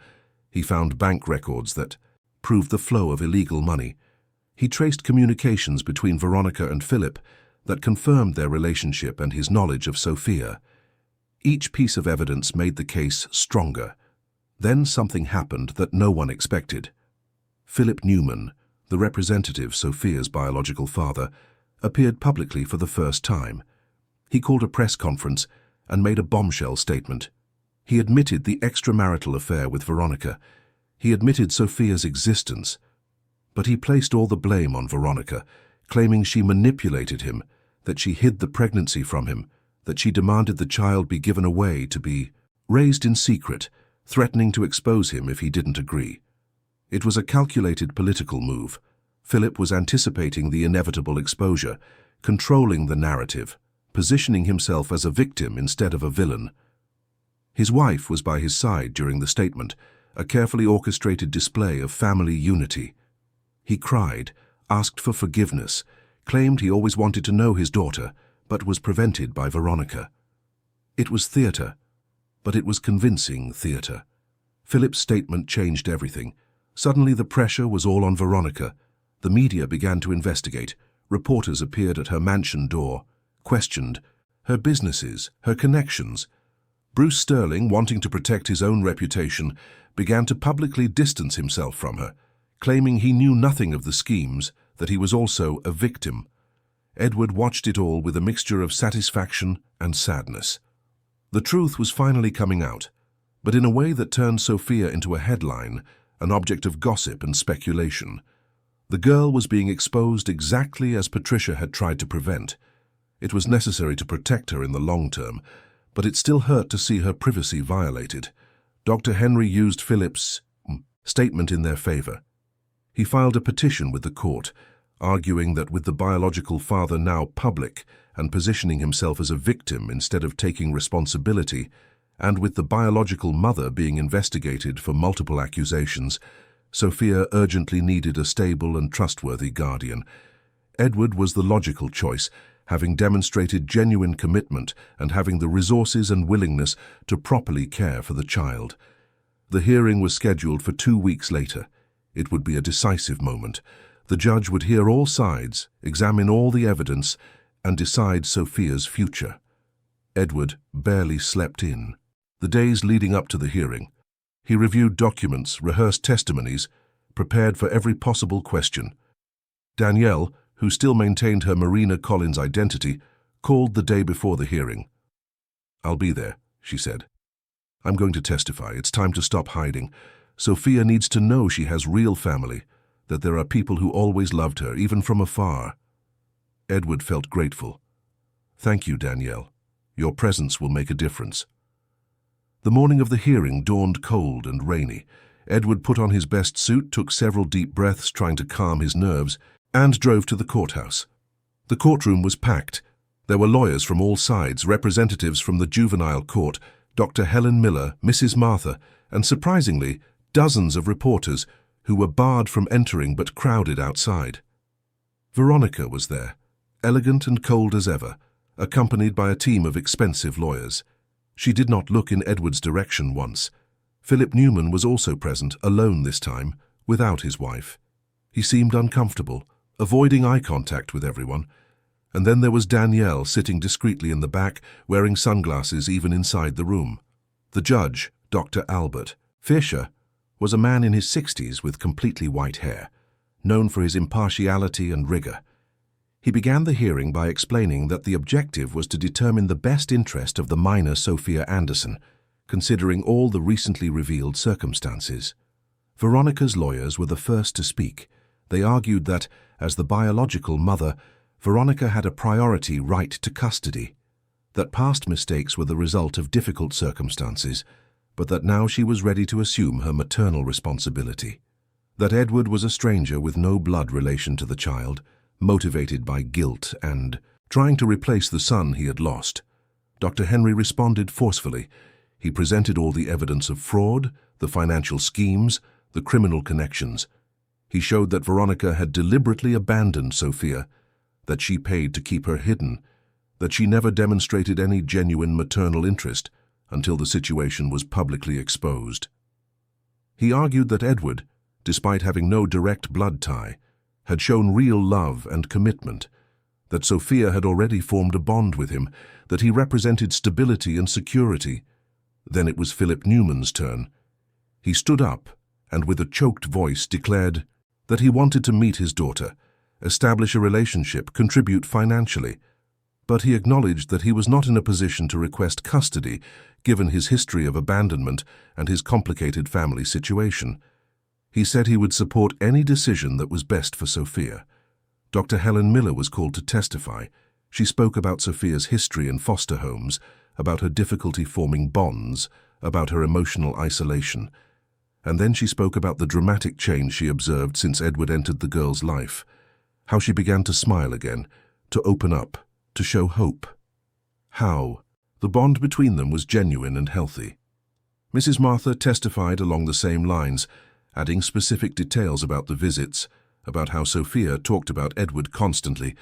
He found bank records that proved the flow of illegal money. He traced communications between Veronica and Philip that confirmed their relationship and his knowledge of Sophia. Each piece of evidence made the case stronger. Then something happened that no one expected. Philip Newman, the representative, Sophia's biological father, appeared publicly for the first time. He called a press conference and made a bombshell statement. He admitted the extramarital affair with Veronica. He admitted Sophia's existence. But he placed all the blame on Veronica, claiming she manipulated him, that she hid the pregnancy from him, that she demanded the child be given away to be raised in secret, threatening to expose him if he didn't agree. It was a calculated political move. Philip was anticipating the inevitable exposure, controlling the narrative, positioning himself as a victim instead of a villain. His wife was by his side during the statement, a carefully orchestrated display of family unity. He cried, asked for forgiveness, claimed he always wanted to know his daughter, but was prevented by Veronica. It was theatre, but it was convincing theatre. Philip's statement changed everything. Suddenly the pressure was all on Veronica. The media began to investigate. Reporters appeared at her mansion door, questioned her businesses, her connections. Bruce Sterling, wanting to protect his own reputation, began to publicly distance himself from her, claiming he knew nothing of the schemes, that he was also a victim. Edward watched it all with a mixture of satisfaction and sadness. The truth was finally coming out, but in a way that turned Sophia into a headline, an object of gossip and speculation. The girl was being exposed exactly as Patricia had tried to prevent. It was necessary to protect her in the long term, but it still hurt to see her privacy violated. Dr. Henry used Philip's statement in their favor. He filed a petition with the court, arguing that with the biological father now public and positioning himself as a victim instead of taking responsibility, and with the biological mother being investigated for multiple accusations, Sophia urgently needed a stable and trustworthy guardian. Edward was the logical choice, having demonstrated genuine commitment and having the resources and willingness to properly care for the child. The hearing was scheduled for 2 weeks later. It would be a decisive moment. The judge would hear all sides, examine all the evidence, and decide Sophia's future. Edward barely slept in. The days leading up to the hearing, he reviewed documents, rehearsed testimonies, prepared for every possible question. Danielle, who still maintained her Marina Collins identity, called the day before the hearing. "I'll be there," she said. "I'm going to testify. It's time to stop hiding. Sophia needs to know she has real family, that there are people who always loved her, even from afar." Edward felt grateful. "Thank you, Danielle. Your presence will make a difference." The morning of the hearing dawned cold and rainy. Edward put on his best suit, took several deep breaths trying to calm his nerves, and drove to the courthouse. The courtroom was packed. There were lawyers from all sides, representatives from the juvenile court, Dr. Helen Miller, Mrs. Martha, and surprisingly, dozens of reporters who were barred from entering but crowded outside. Veronica was there, elegant and cold as ever, accompanied by a team of expensive lawyers. She did not look in Edward's direction once. Philip Newman was also present, alone this time, without his wife. He seemed uncomfortable, avoiding eye contact with everyone. And then there was Danielle sitting discreetly in the back, wearing sunglasses even inside the room. The judge, Dr. Albert Fisher, was a man in his 60s with completely white hair, known for his impartiality and rigor. He began the hearing by explaining that the objective was to determine the best interest of the minor Sophia Anderson, considering all the recently revealed circumstances. Veronica's lawyers were the first to speak. They argued that, as the biological mother, Veronica had a priority right to custody, that past mistakes were the result of difficult circumstances, but that now she was ready to assume her maternal responsibility. that Edward was a stranger with no blood relation to the child, motivated by guilt and trying to replace the son he had lost. Dr. Henry responded forcefully. He presented all the evidence of fraud, the financial schemes, the criminal connections. He showed that Veronica had deliberately abandoned Sophia, that she paid to keep her hidden, that she never demonstrated any genuine maternal interest until the situation was publicly exposed. He argued that Edward, despite having no direct blood tie, had shown real love and commitment, that Sophia had already formed a bond with him, that he represented stability and security. Then it was Philip Newman's turn. He stood up and with a choked voice declared that he wanted to meet his daughter, establish a relationship, contribute financially. But he acknowledged that he was not in a position to request custody, given his history of abandonment and his complicated family situation. He said he would support any decision that was best for Sophia. Dr. Helen Miller was called to testify. She spoke about Sophia's history in foster homes, about her difficulty forming bonds, about her emotional isolation. And then she spoke about the dramatic change she observed since Edward entered the girl's life, how she began to smile again, to open up, to show hope. How the bond between them was genuine and healthy. Mrs. Martha testified along the same lines, adding specific details about the visits, about how Sophia talked about Edward constantly,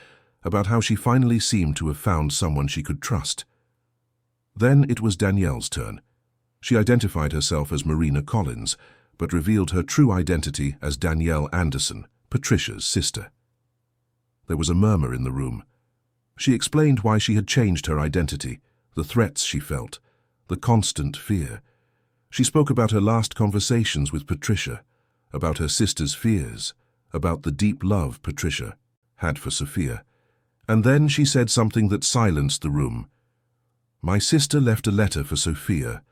about how she finally seemed to have found someone she could trust. Then it was Danielle's turn. She identified herself as Marina Collins, but revealed her true identity as Danielle Anderson, Patricia's sister. There was a murmur in the room. She explained why she had changed her identity, the threats she felt, the constant fear. She spoke about her last conversations with Patricia, about her sister's fears, about the deep love Patricia had for Sophia. And then she said something that silenced the room. "My sister left a letter for Sophia,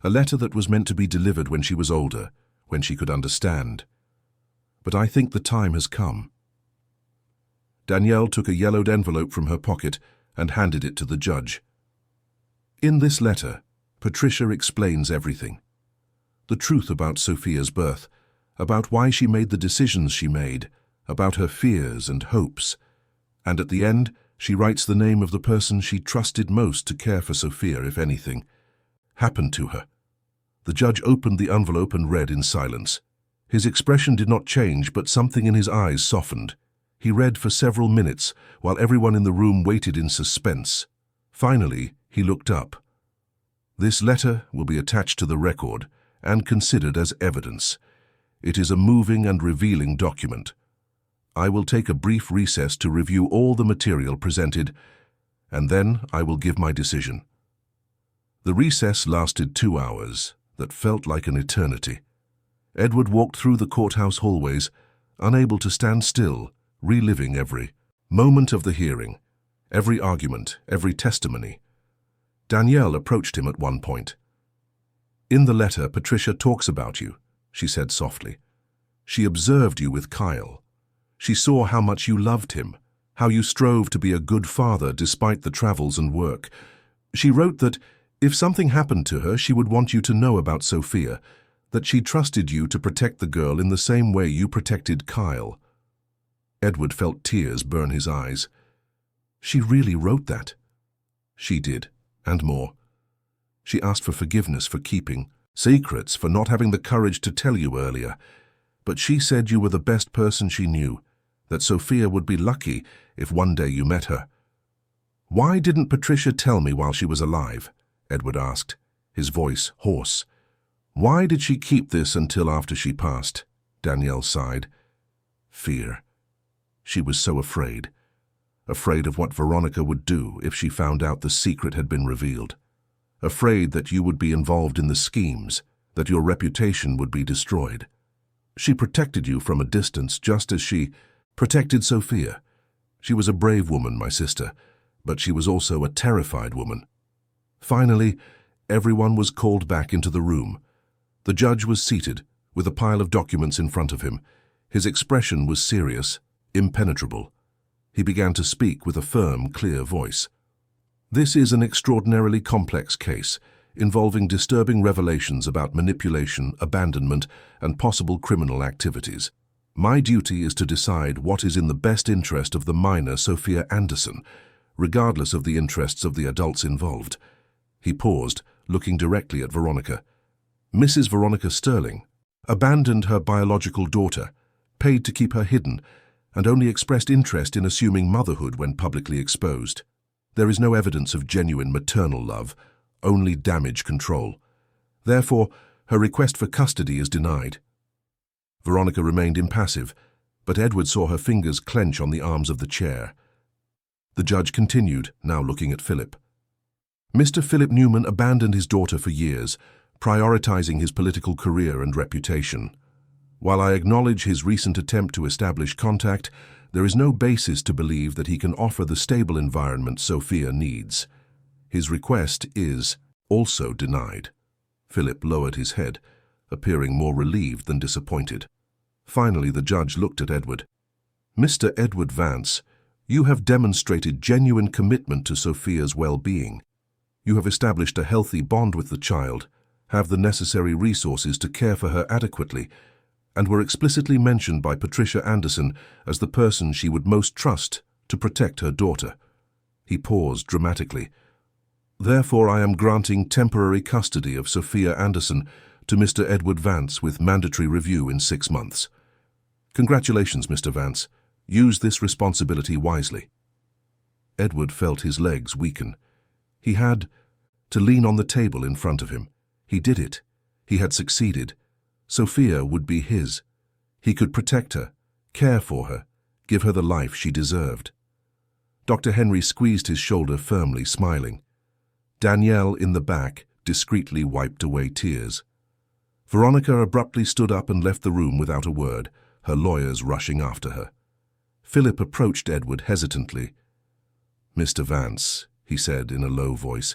a letter that was meant to be delivered when she was older, when she could understand. But I think the time has come." Danielle took a yellowed envelope from her pocket and handed it to the judge. In this letter, Patricia explains everything. The truth about Sophia's birth, about why she made the decisions she made, about her fears and hopes. And at the end, she writes the name of the person she trusted most to care for Sophia if anything happened to her. The judge opened the envelope and read in silence. His expression did not change, but something in his eyes softened. He read for several minutes, while everyone in the room waited in suspense. Finally, he looked up. "This letter will be attached to the record and considered as evidence. It is a moving and revealing document. I will take a brief recess to review all the material presented, and then I will give my decision." The recess lasted 2 hours, that felt like an eternity. Edward walked through the courthouse hallways, unable to stand still, reliving every moment of the hearing, every argument, every testimony. Danielle approached him at one point. "In the letter, Patricia talks about you," she said softly. "She observed you with Kyle. She saw how much you loved him, how you strove to be a good father despite the travels and work. She wrote that if something happened to her, she would want you to know about Sophia, that she trusted you to protect the girl in the same way you protected Kyle." Edward felt tears burn his eyes. "She really wrote that?" "She did, and more. She asked for forgiveness for keeping secrets, for not having the courage to tell you earlier. But she said you were the best person she knew, that Sophia would be lucky if one day you met her." "Why didn't Patricia tell me while she was alive?" Edward asked, his voice hoarse. "Why did she keep this until after she passed?" Danielle sighed. "Fear. She was so afraid. Afraid of what Veronica would do if she found out the secret had been revealed. Afraid that you would be involved in the schemes, that your reputation would be destroyed. She protected you from a distance just as she protected Sophia. She was a brave woman, my sister, but she was also a terrified woman." Finally, everyone was called back into the room. The judge was seated, with a pile of documents in front of him. His expression was serious, impenetrable. He began to speak with a firm, clear voice. "This is an extraordinarily complex case. involving disturbing revelations about manipulation, abandonment, and possible criminal activities. My duty is to decide what is in the best interest of the minor Sophia Anderson, regardless of the interests of the adults involved. He paused, looking directly at Veronica. Mrs. Veronica Sterling abandoned her biological daughter, paid to keep her hidden, and only expressed interest in assuming motherhood when publicly exposed. There is no evidence of genuine maternal love, only damage control. Therefore, her request for custody is denied. Veronica remained impassive, but Edward saw her fingers clench on the arms of the chair. The judge continued, now looking at Philip. Mr. Philip Newman abandoned his daughter for years, prioritizing his political career and reputation. While I acknowledge his recent attempt to establish contact, there is no basis to believe that he can offer the stable environment Sophia needs. His request is also denied. Philip lowered his head, appearing more relieved than disappointed. Finally, the judge looked at Edward. Mr. Edward Vance, you have demonstrated genuine commitment to Sophia's well-being. You have established a healthy bond with the child, have the necessary resources to care for her adequately, and were explicitly mentioned by Patricia Anderson as the person she would most trust to protect her daughter. He paused dramatically. Therefore, I am granting temporary custody of Sophia Anderson to Mr. Edward Vance with mandatory review in 6 months. Congratulations, Mr. Vance. Use this responsibility wisely. Edward felt his legs weaken. He had to lean on the table in front of him. He did it. He had succeeded. Sophia would be his. He could protect her, care for her, give her the life she deserved. Dr. Henry squeezed his shoulder firmly, smiling. Danielle, in the back, discreetly wiped away tears. Veronica abruptly stood up and left the room without a word, her lawyers rushing after her. Philip approached Edward hesitantly. Mr. Vance, he said in a low voice,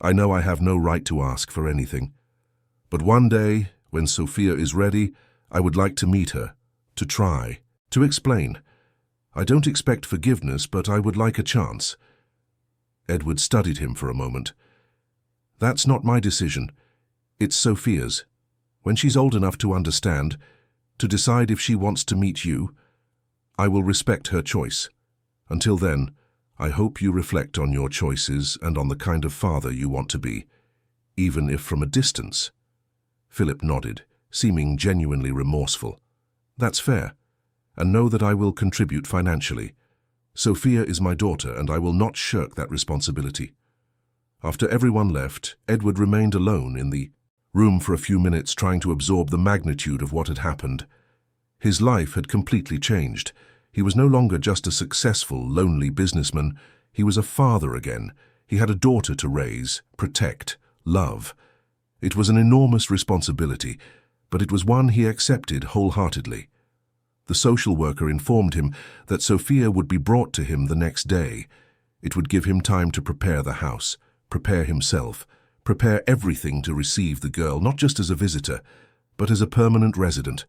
I know I have no right to ask for anything, but one day, when Sophia is ready, I would like to meet her, to try, to explain. I don't expect forgiveness, but I would like a chance. Edward studied him for a moment. That's not my decision. It's Sophia's. When she's old enough to understand, to decide if she wants to meet you, I will respect her choice. Until then, I hope you reflect on your choices and on the kind of father you want to be, even if from a distance. Philip nodded, seeming genuinely remorseful. That's fair, and know that I will contribute financially. Sophia is my daughter, and I will not shirk that responsibility. After everyone left, Edward remained alone in the room for a few minutes, trying to absorb the magnitude of what had happened. His life had completely changed. He was no longer just a successful, lonely businessman. He was a father again. He had a daughter to raise, protect, love. It was an enormous responsibility, but it was one he accepted wholeheartedly. The social worker informed him that Sophia would be brought to him the next day. It would give him time to prepare the house, prepare himself, prepare everything to receive the girl, not just as a visitor, but as a permanent resident.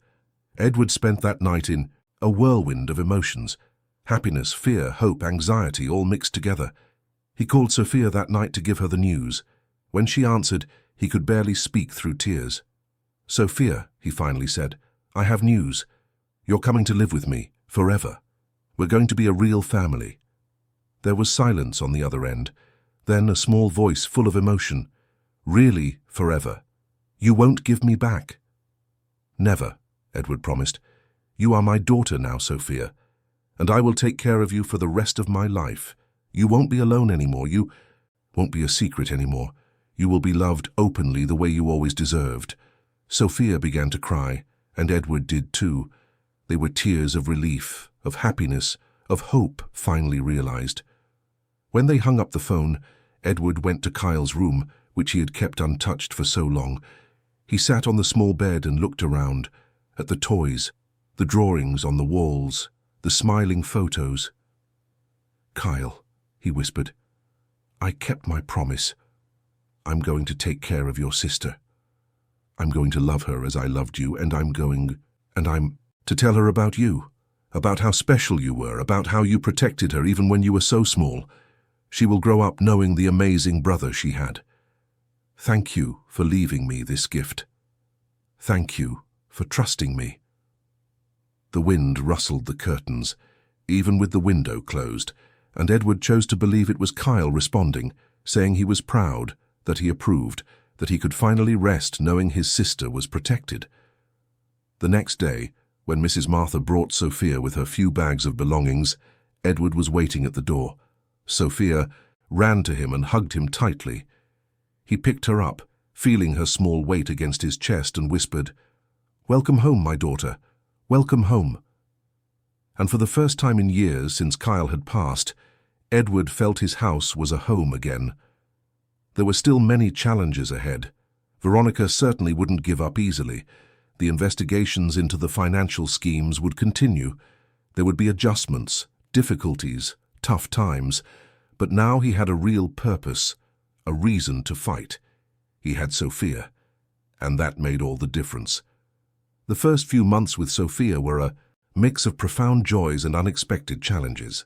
Edward spent that night in a whirlwind of emotions. Happiness, fear, hope, anxiety, all mixed together. He called Sophia that night to give her the news. When she answered, he could barely speak through tears. Sophia, he finally said, I have news. You're coming to live with me, forever. We're going to be a real family. There was silence on the other end, then a small voice full of emotion. Really, forever. You won't give me back. Never, Edward promised. You are my daughter now, Sophia, and I will take care of you for the rest of my life. You won't be alone anymore. You won't be a secret anymore. You will be loved openly the way you always deserved. Sophia began to cry, and Edward did too. They were tears of relief, of happiness, of hope finally realized. When they hung up the phone, Edward went to Kyle's room, which he had kept untouched for so long. He sat on the small bed and looked around, at the toys, the drawings on the walls, the smiling photos. Kyle, he whispered, I kept my promise. I'm going to take care of your sister. I'm going to love her as I loved you, and I'm to tell her about you, about how special you were, about how you protected her even when you were so small. She will grow up knowing the amazing brother she had. Thank you for leaving me this gift. Thank you for trusting me." The wind rustled the curtains, even with the window closed, and Edward chose to believe it was Kyle responding, saying he was proud, that he approved, that he could finally rest knowing his sister was protected. The next day, when Mrs. Martha brought Sophia with her few bags of belongings, Edward was waiting at the door. Sophia ran to him and hugged him tightly. He picked her up, feeling her small weight against his chest, and whispered, "Welcome home, my daughter. Welcome home." And for the first time in years since Kyle had passed, Edward felt his house was a home again. There were still many challenges ahead. Veronica certainly wouldn't give up easily. The investigations into the financial schemes would continue. There would be adjustments, difficulties, tough times, but now he had a real purpose, a reason to fight. He had Sophia, and that made all the difference. The first few months with Sophia were a mix of profound joys and unexpected challenges.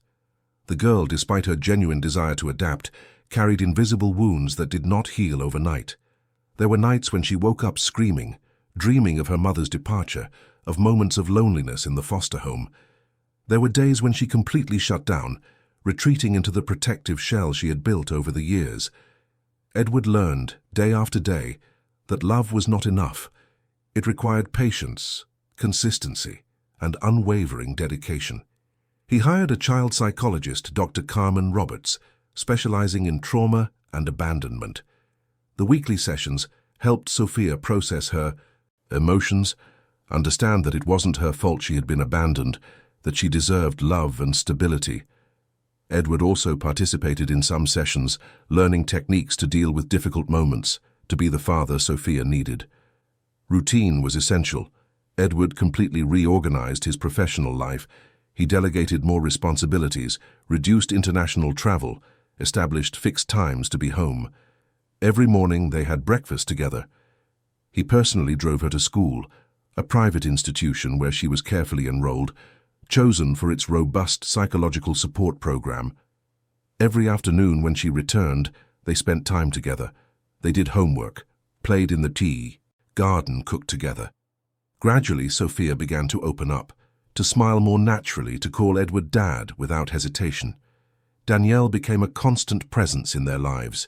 The girl, despite her genuine desire to adapt, carried invisible wounds that did not heal overnight. There were nights when she woke up screaming, dreaming of her mother's departure, of moments of loneliness in the foster home. There were days when she completely shut down, retreating into the protective shell she had built over the years. Edward learned, day after day, that love was not enough. It required patience, consistency, and unwavering dedication. He hired a child psychologist, Dr. Carmen Roberts, specializing in trauma and abandonment. The weekly sessions helped Sophia process her emotions, understand that it wasn't her fault she had been abandoned, that she deserved love and stability. Edward also participated in some sessions, learning techniques to deal with difficult moments, to be the father Sophia needed. Routine was essential. Edward completely reorganized his professional life. He delegated more responsibilities, reduced international travel, established fixed times to be home. Every morning they had breakfast together. He personally drove her to school, a private institution where she was carefully enrolled, chosen for its robust psychological support program. Every afternoon when she returned, they spent time together. They did homework, played in the tea, garden cooked together. Gradually, Sophia began to open up, to smile more naturally, to call Edward Dad without hesitation. Danielle became a constant presence in their lives.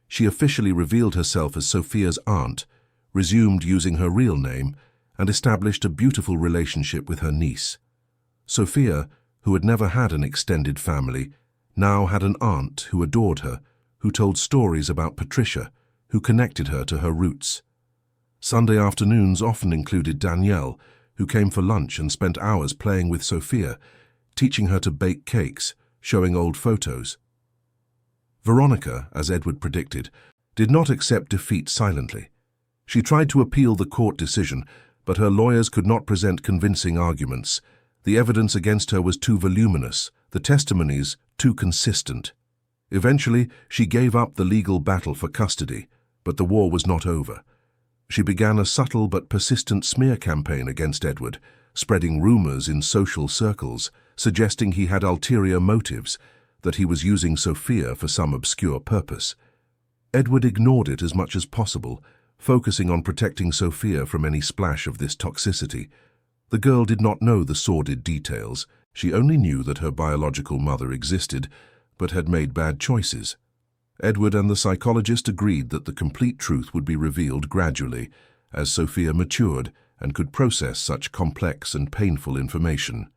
She officially revealed herself as Sophia's aunt, resumed using her real name, and established a beautiful relationship with her niece. Sophia, who had never had an extended family, now had an aunt who adored her, who told stories about Patricia, who connected her to her roots. Sunday afternoons often included Danielle, who came for lunch and spent hours playing with Sophia, teaching her to bake cakes, showing old photos. Veronica, as Edward predicted, did not accept defeat silently. She tried to appeal the court decision, but her lawyers could not present convincing arguments. The evidence against her was too voluminous, the testimonies too consistent. Eventually, she gave up the legal battle for custody, but the war was not over. She began a subtle but persistent smear campaign against Edward, spreading rumors in social circles, suggesting he had ulterior motives, that he was using Sophia for some obscure purpose. Edward ignored it as much as possible, focusing on protecting Sophia from any splash of this toxicity. The girl did not know the sordid details. She only knew that her biological mother existed, but had made bad choices. Edward and the psychologist agreed that the complete truth would be revealed gradually, as Sophia matured and could process such complex and painful information.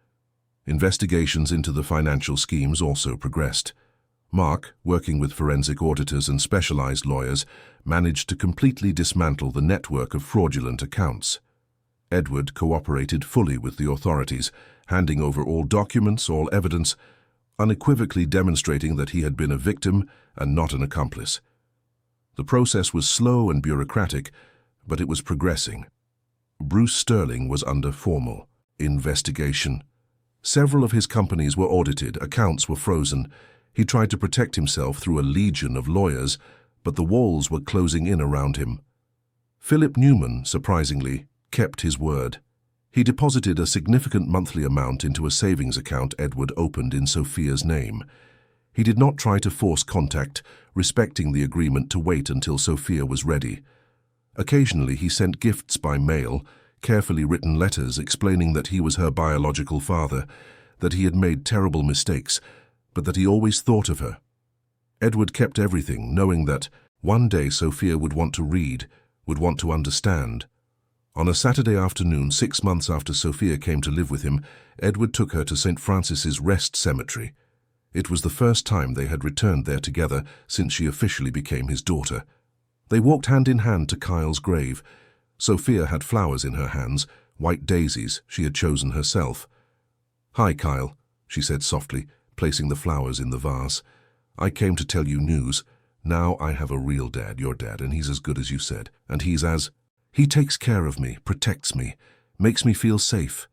Investigations into the financial schemes also progressed. Mark, working with forensic auditors and specialized lawyers, managed to completely dismantle the network of fraudulent accounts. Edward cooperated fully with the authorities, handing over all documents, all evidence, unequivocally demonstrating that he had been a victim and not an accomplice. The process was slow and bureaucratic, but it was progressing. Bruce Sterling was under formal investigation. Several of his companies were audited, accounts were frozen. He tried to protect himself through a legion of lawyers, but the walls were closing in around him. Philip Newman, surprisingly, kept his word. He deposited a significant monthly amount into a savings account Edward opened in Sophia's name. He did not try to force contact, respecting the agreement to wait until Sophia was ready. Occasionally he sent gifts by mail, carefully written letters explaining that he was her biological father, that he had made terrible mistakes, but that he always thought of her. Edward kept everything, knowing that one day Sophia would want to read, would want to understand. On a Saturday afternoon, 6 months after Sophia came to live with him, Edward took her to St. Francis's Rest Cemetery. It was the first time they had returned there together since she officially became his daughter. They walked hand in hand to Kyle's grave. Sophia had flowers in her hands, white daisies she had chosen herself. "Hi, Kyle," she said softly, placing the flowers in the vase. "I came to tell you news. Now I have a real dad, your dad, and he's as good as you said. And he takes care of me, protects me, makes me feel safe.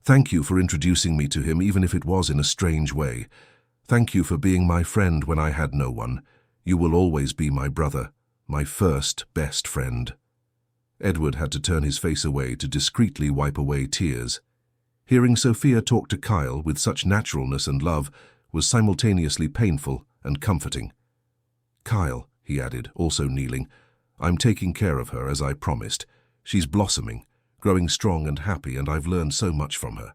Thank you for introducing me to him, even if it was in a strange way. Thank you for being my friend when I had no one. You will always be my brother, my first best friend." Edward had to turn his face away to discreetly wipe away tears. Hearing Sophia talk to Kyle with such naturalness and love was simultaneously painful and comforting. "Kyle," he added, also kneeling, "I'm taking care of her as I promised. She's blossoming, growing strong and happy, and I've learned so much from her.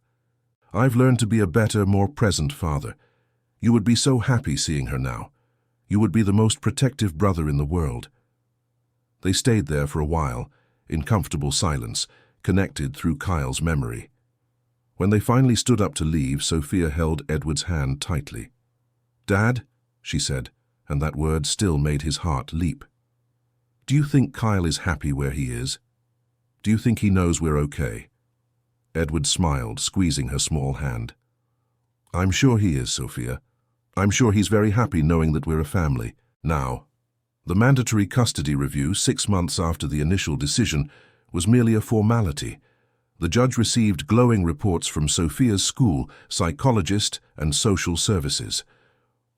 I've learned to be a better, more present father. You would be so happy seeing her now. You would be the most protective brother in the world." They stayed there for a while, in comfortable silence, connected through Kyle's memory. When they finally stood up to leave, Sophia held Edward's hand tightly. "Dad," she said, and that word still made his heart leap. "Do you think Kyle is happy where he is? Do you think he knows we're okay?" Edward smiled, squeezing her small hand. "I'm sure he is, Sophia. I'm sure he's very happy knowing that we're a family. Now." The mandatory custody review, 6 months after the initial decision, was merely a formality. The judge received glowing reports from Sophia's school, psychologist, and social services.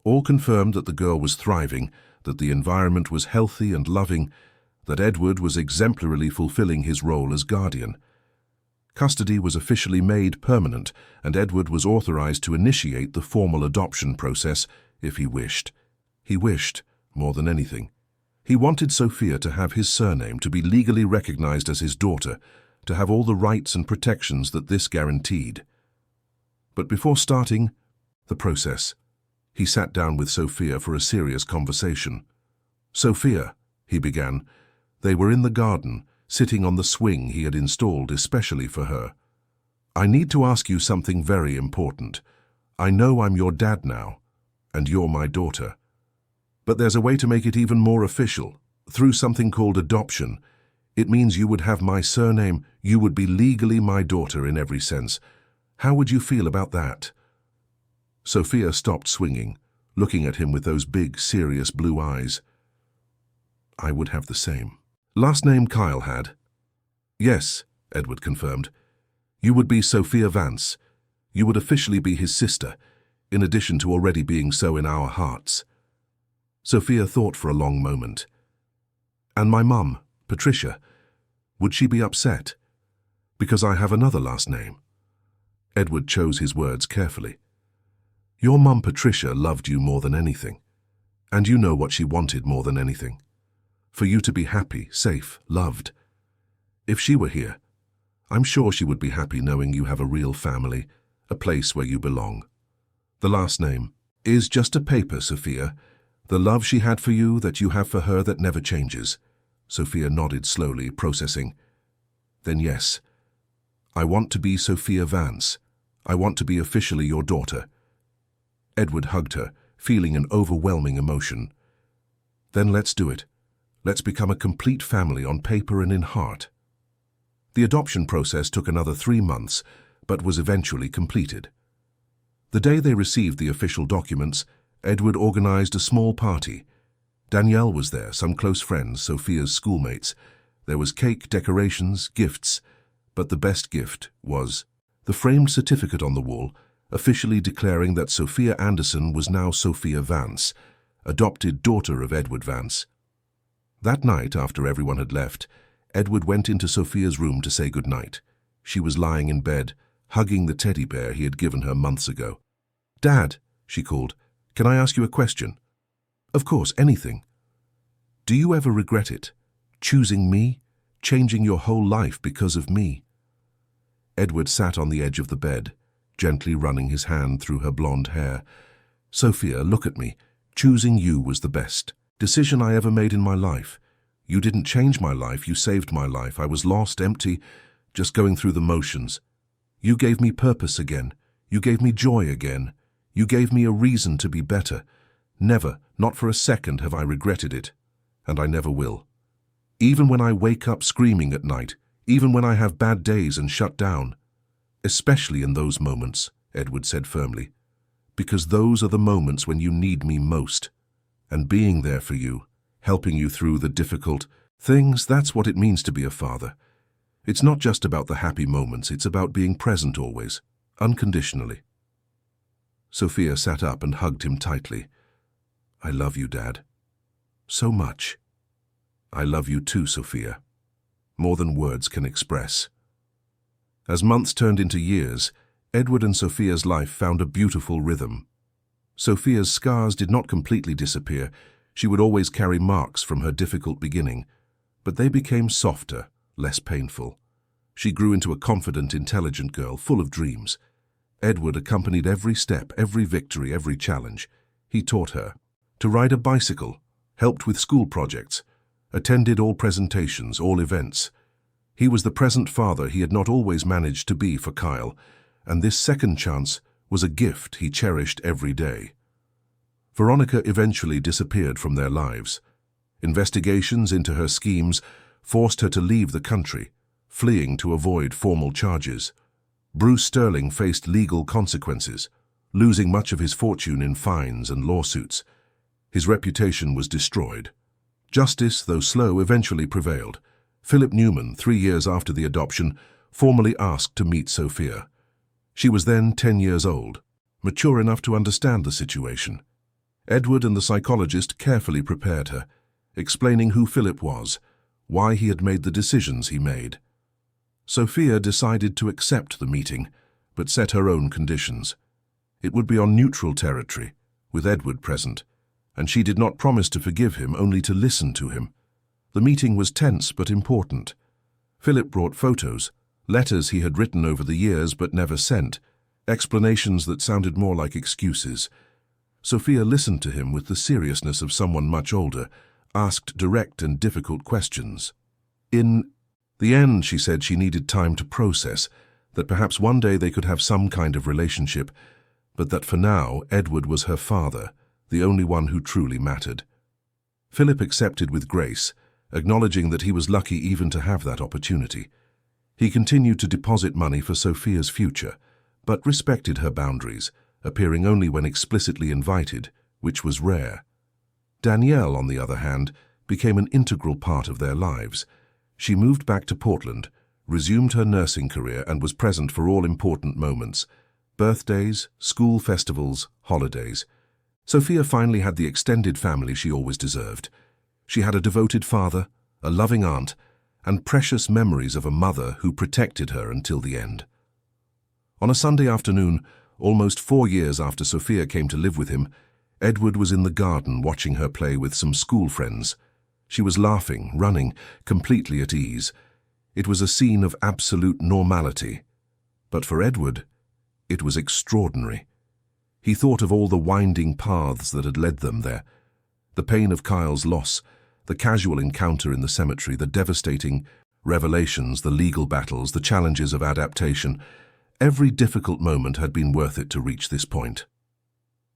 All confirmed that the girl was thriving, that the environment was healthy and loving, that Edward was exemplarily fulfilling his role as guardian. Custody was officially made permanent, and Edward was authorized to initiate the formal adoption process if he wished. He wished more than anything. He wanted Sophia to have his surname, to be legally recognized as his daughter, to have all the rights and protections that this guaranteed. But before starting the process, he sat down with Sophia for a serious conversation. "Sophia," he began. They were in the garden, sitting on the swing he had installed especially for her. "I need to ask you something very important. I know I'm your dad now, and you're my daughter. But there's a way to make it even more official, through something called adoption. It means you would have my surname, you would be legally my daughter in every sense. How would you feel about that?" Sophia stopped swinging, looking at him with those big, serious blue eyes. "I would have the same last name Kyle had." "Yes," Edward confirmed. "You would be Sophia Vance. You would officially be his sister, in addition to already being so in our hearts." Sophia thought for a long moment. "And my mum, Patricia, would she be upset? Because I have another last name." Edward chose his words carefully. "Your mum, Patricia, loved you more than anything. And you know what she wanted more than anything. For you to be happy, safe, loved. If she were here, I'm sure she would be happy knowing you have a real family, a place where you belong. The last name is just a paper, Sophia. The love she had for you, that you have for her, that never changes." Sophia nodded slowly, processing. "Then yes, I want to be Sophia Vance. I want to be officially your daughter." Edward hugged her, feeling an overwhelming emotion. "Then let's do it. Let's become a complete family on paper and in heart." The adoption process took another 3 months, but was eventually completed. The day they received the official documents, Edward organized a small party. Danielle was there, some close friends, Sophia's schoolmates. There was cake, decorations, gifts, but the best gift was the framed certificate on the wall, officially declaring that Sophia Anderson was now Sophia Vance, adopted daughter of Edward Vance. That night, after everyone had left, Edward went into Sophia's room to say goodnight. She was lying in bed, hugging the teddy bear he had given her months ago. "Dad," she called. Can I ask you a question? Of course, anything. Do you ever regret it? Choosing me? Changing your whole life because of me? Edward sat on the edge of the bed, gently running his hand through her blonde hair. Sophia, look at me. Choosing you was the best decision I ever made in my life. You didn't change my life, you saved my life. I was lost, empty, just going through the motions. You gave me purpose again. You gave me joy again. You gave me a reason to be better. Never, not for a second, have I regretted it. And I never will. Even when I wake up screaming at night, even when I have bad days and shut down. Especially in those moments, Edward said firmly, because those are the moments when you need me most. And being there for you, helping you through the difficult things, that's what it means to be a father. It's not just about the happy moments, it's about being present always, unconditionally. Sophia sat up and hugged him tightly. I love you, Dad. So much. I love you too, Sophia. More than words can express. As months turned into years, Edward and Sophia's life found a beautiful rhythm. Sophia's scars did not completely disappear. She would always carry marks from her difficult beginning, but they became softer, less painful. She grew into a confident, intelligent girl, full of dreams. Edward accompanied every step, every victory, every challenge. He taught her to ride a bicycle, helped with school projects, attended all presentations, all events. He was the present father he had not always managed to be for Kyle, and this second chance was a gift he cherished every day. Veronica eventually disappeared from their lives. Investigations into her schemes forced her to leave the country, fleeing to avoid formal charges. Bruce Sterling faced legal consequences, losing much of his fortune in fines and lawsuits. His reputation was destroyed. Justice, though slow, eventually prevailed. Philip Newman, 3 years after the adoption, formally asked to meet Sophia. She was then 10 years old, mature enough to understand the situation. Edward and the psychologist carefully prepared her, explaining who Philip was, why he had made the decisions he made. Sophia decided to accept the meeting, but set her own conditions. It would be on neutral territory, with Edward present, and she did not promise to forgive him, only to listen to him. The meeting was tense but important. Philip brought photos, letters he had written over the years but never sent, explanations that sounded more like excuses. Sophia listened to him with the seriousness of someone much older, asked direct and difficult questions. In the end, she said she needed time to process, that perhaps one day they could have some kind of relationship, but that for now Edward was her father, the only one who truly mattered. Philip accepted with grace, acknowledging that he was lucky even to have that opportunity. He continued to deposit money for Sophia's future, but respected her boundaries, appearing only when explicitly invited, which was rare. Danielle, on the other hand, became an integral part of their lives. She moved back to Portland, resumed her nursing career, and was present for all important moments: birthdays, school festivals, holidays. Sophia finally had the extended family she always deserved. She had a devoted father, a loving aunt, and precious memories of a mother who protected her until the end. On a Sunday afternoon, almost 4 years after Sophia came to live with him, Edward was in the garden watching her play with some school friends. She was laughing, running, completely at ease. It was a scene of absolute normality. But for Edward, it was extraordinary. He thought of all the winding paths that had led them there. The pain of Kyle's loss, the casual encounter in the cemetery, the devastating revelations, the legal battles, the challenges of adaptation. Every difficult moment had been worth it to reach this point.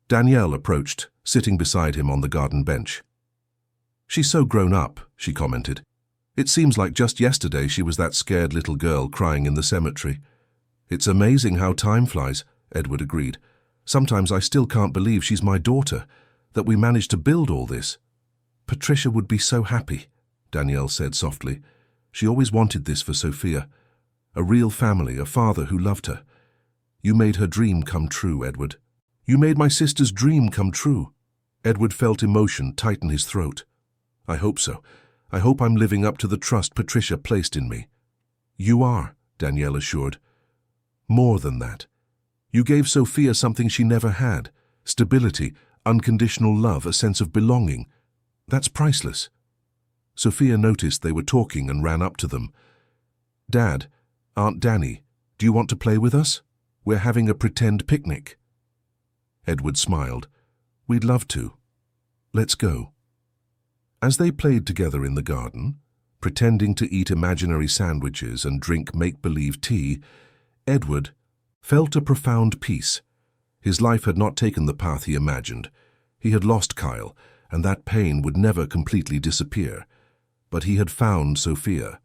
Danielle approached, sitting beside him on the garden bench. "She's so grown up," she commented. "It seems like just yesterday she was that scared little girl crying in the cemetery." "It's amazing how time flies," Edward agreed. "Sometimes I still can't believe she's my daughter, that we managed to build all this." "Patricia would be so happy," Danielle said softly. "She always wanted this for Sophia. A real family, a father who loved her. You made her dream come true, Edward. You made my sister's dream come true." Edward felt emotion tighten his throat. "I hope so. I hope I'm living up to the trust Patricia placed in me." "You are," Danielle assured. "More than that. You gave Sophia something she never had: stability, Unconditional love, a sense of belonging. That's priceless. Sophia noticed they were talking and ran up to them. "Dad, Aunt Danny, do you want to play with us? We're having a pretend picnic." Edward smiled. "We'd love to. Let's go." As they played together in the garden, pretending to eat imaginary sandwiches and drink make-believe tea, Edward felt a profound peace. His life had not taken the path he imagined. He had lost Kyle, and that pain would never completely disappear. But he had found Sophia,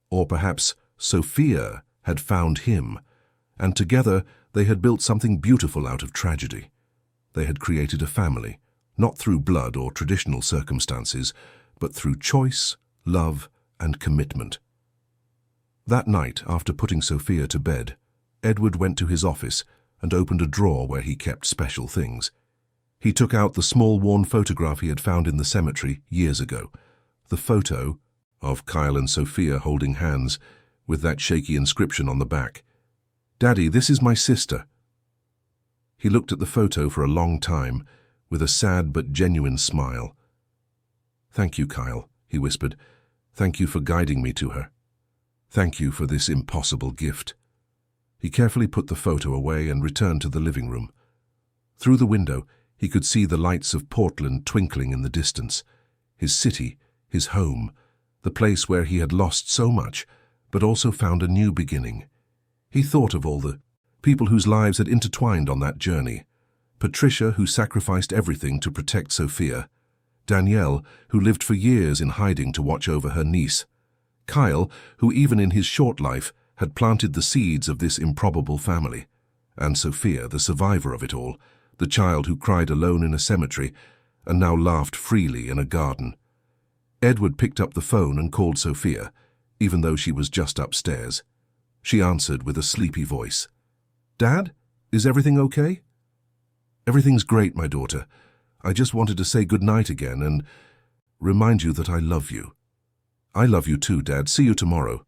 or perhaps Sophia had found him, and together they had built something beautiful out of tragedy. They had created a family, not through blood or traditional circumstances, but through choice, love, and commitment. That night, after putting Sophia to bed, Edward went to his office and opened a drawer where he kept special things. He took out the small worn photograph he had found in the cemetery years ago. The photo of Kyle and Sophia holding hands with that shaky inscription on the back. "Daddy, this is my sister." He looked at the photo for a long time with a sad but genuine smile. "Thank you, Kyle," he whispered. "Thank you for guiding me to her. Thank you for this impossible gift." He carefully put the photo away and returned to the living room. Through the window, he could see the lights of Portland twinkling in the distance. His city, his home, the place where he had lost so much, but also found a new beginning. He thought of all the people whose lives had intertwined on that journey. Patricia, who sacrificed everything to protect Sophia. Danielle, who lived for years in hiding to watch over her niece. Kyle, who even in his short life had planted the seeds of this improbable family. And Sophia, the survivor of it all, the child who cried alone in a cemetery and now laughed freely in a garden. Edward picked up the phone and called Sophia, even though she was just upstairs. She answered with a sleepy voice. "Dad, is everything okay?" "Everything's great, my daughter. I just wanted to say good night again and remind you that I love you." "I love you too, Dad. See you tomorrow."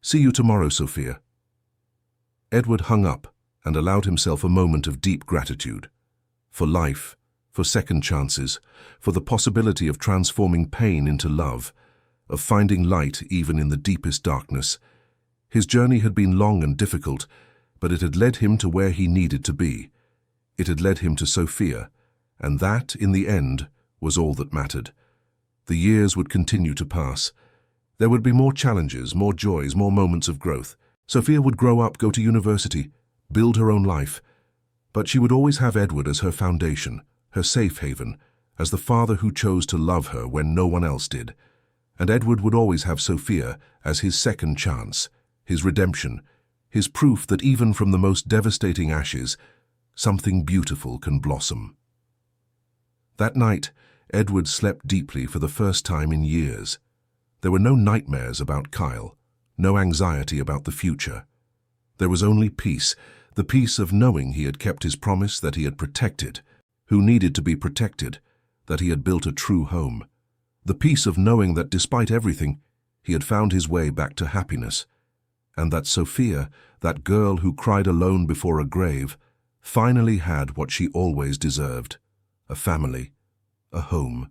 "See you tomorrow, Sophia." Edward hung up and allowed himself a moment of deep gratitude. For life, for second chances, for the possibility of transforming pain into love, of finding light even in the deepest darkness. His journey had been long and difficult, but it had led him to where he needed to be. It had led him to Sophia, and that, in the end, was all that mattered. The years would continue to pass. There would be more challenges, more joys, more moments of growth. Sophia would grow up, go to university, build her own life. But she would always have Edward as her foundation, her safe haven, as the father who chose to love her when no one else did. And Edward would always have Sophia as his second chance, his redemption, his proof that even from the most devastating ashes, something beautiful can blossom. That night, Edward slept deeply for the first time in years. There were no nightmares about Kyle, no anxiety about the future. There was only peace, the peace of knowing he had kept his promise, that he had protected, who needed to be protected, that he had built a true home. The peace of knowing that despite everything, he had found his way back to happiness, and that Sophia, that girl who cried alone before a grave, finally had what she always deserved: a family, a home,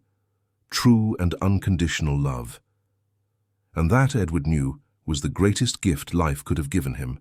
true and unconditional love. And that, Edward knew, was the greatest gift life could have given him.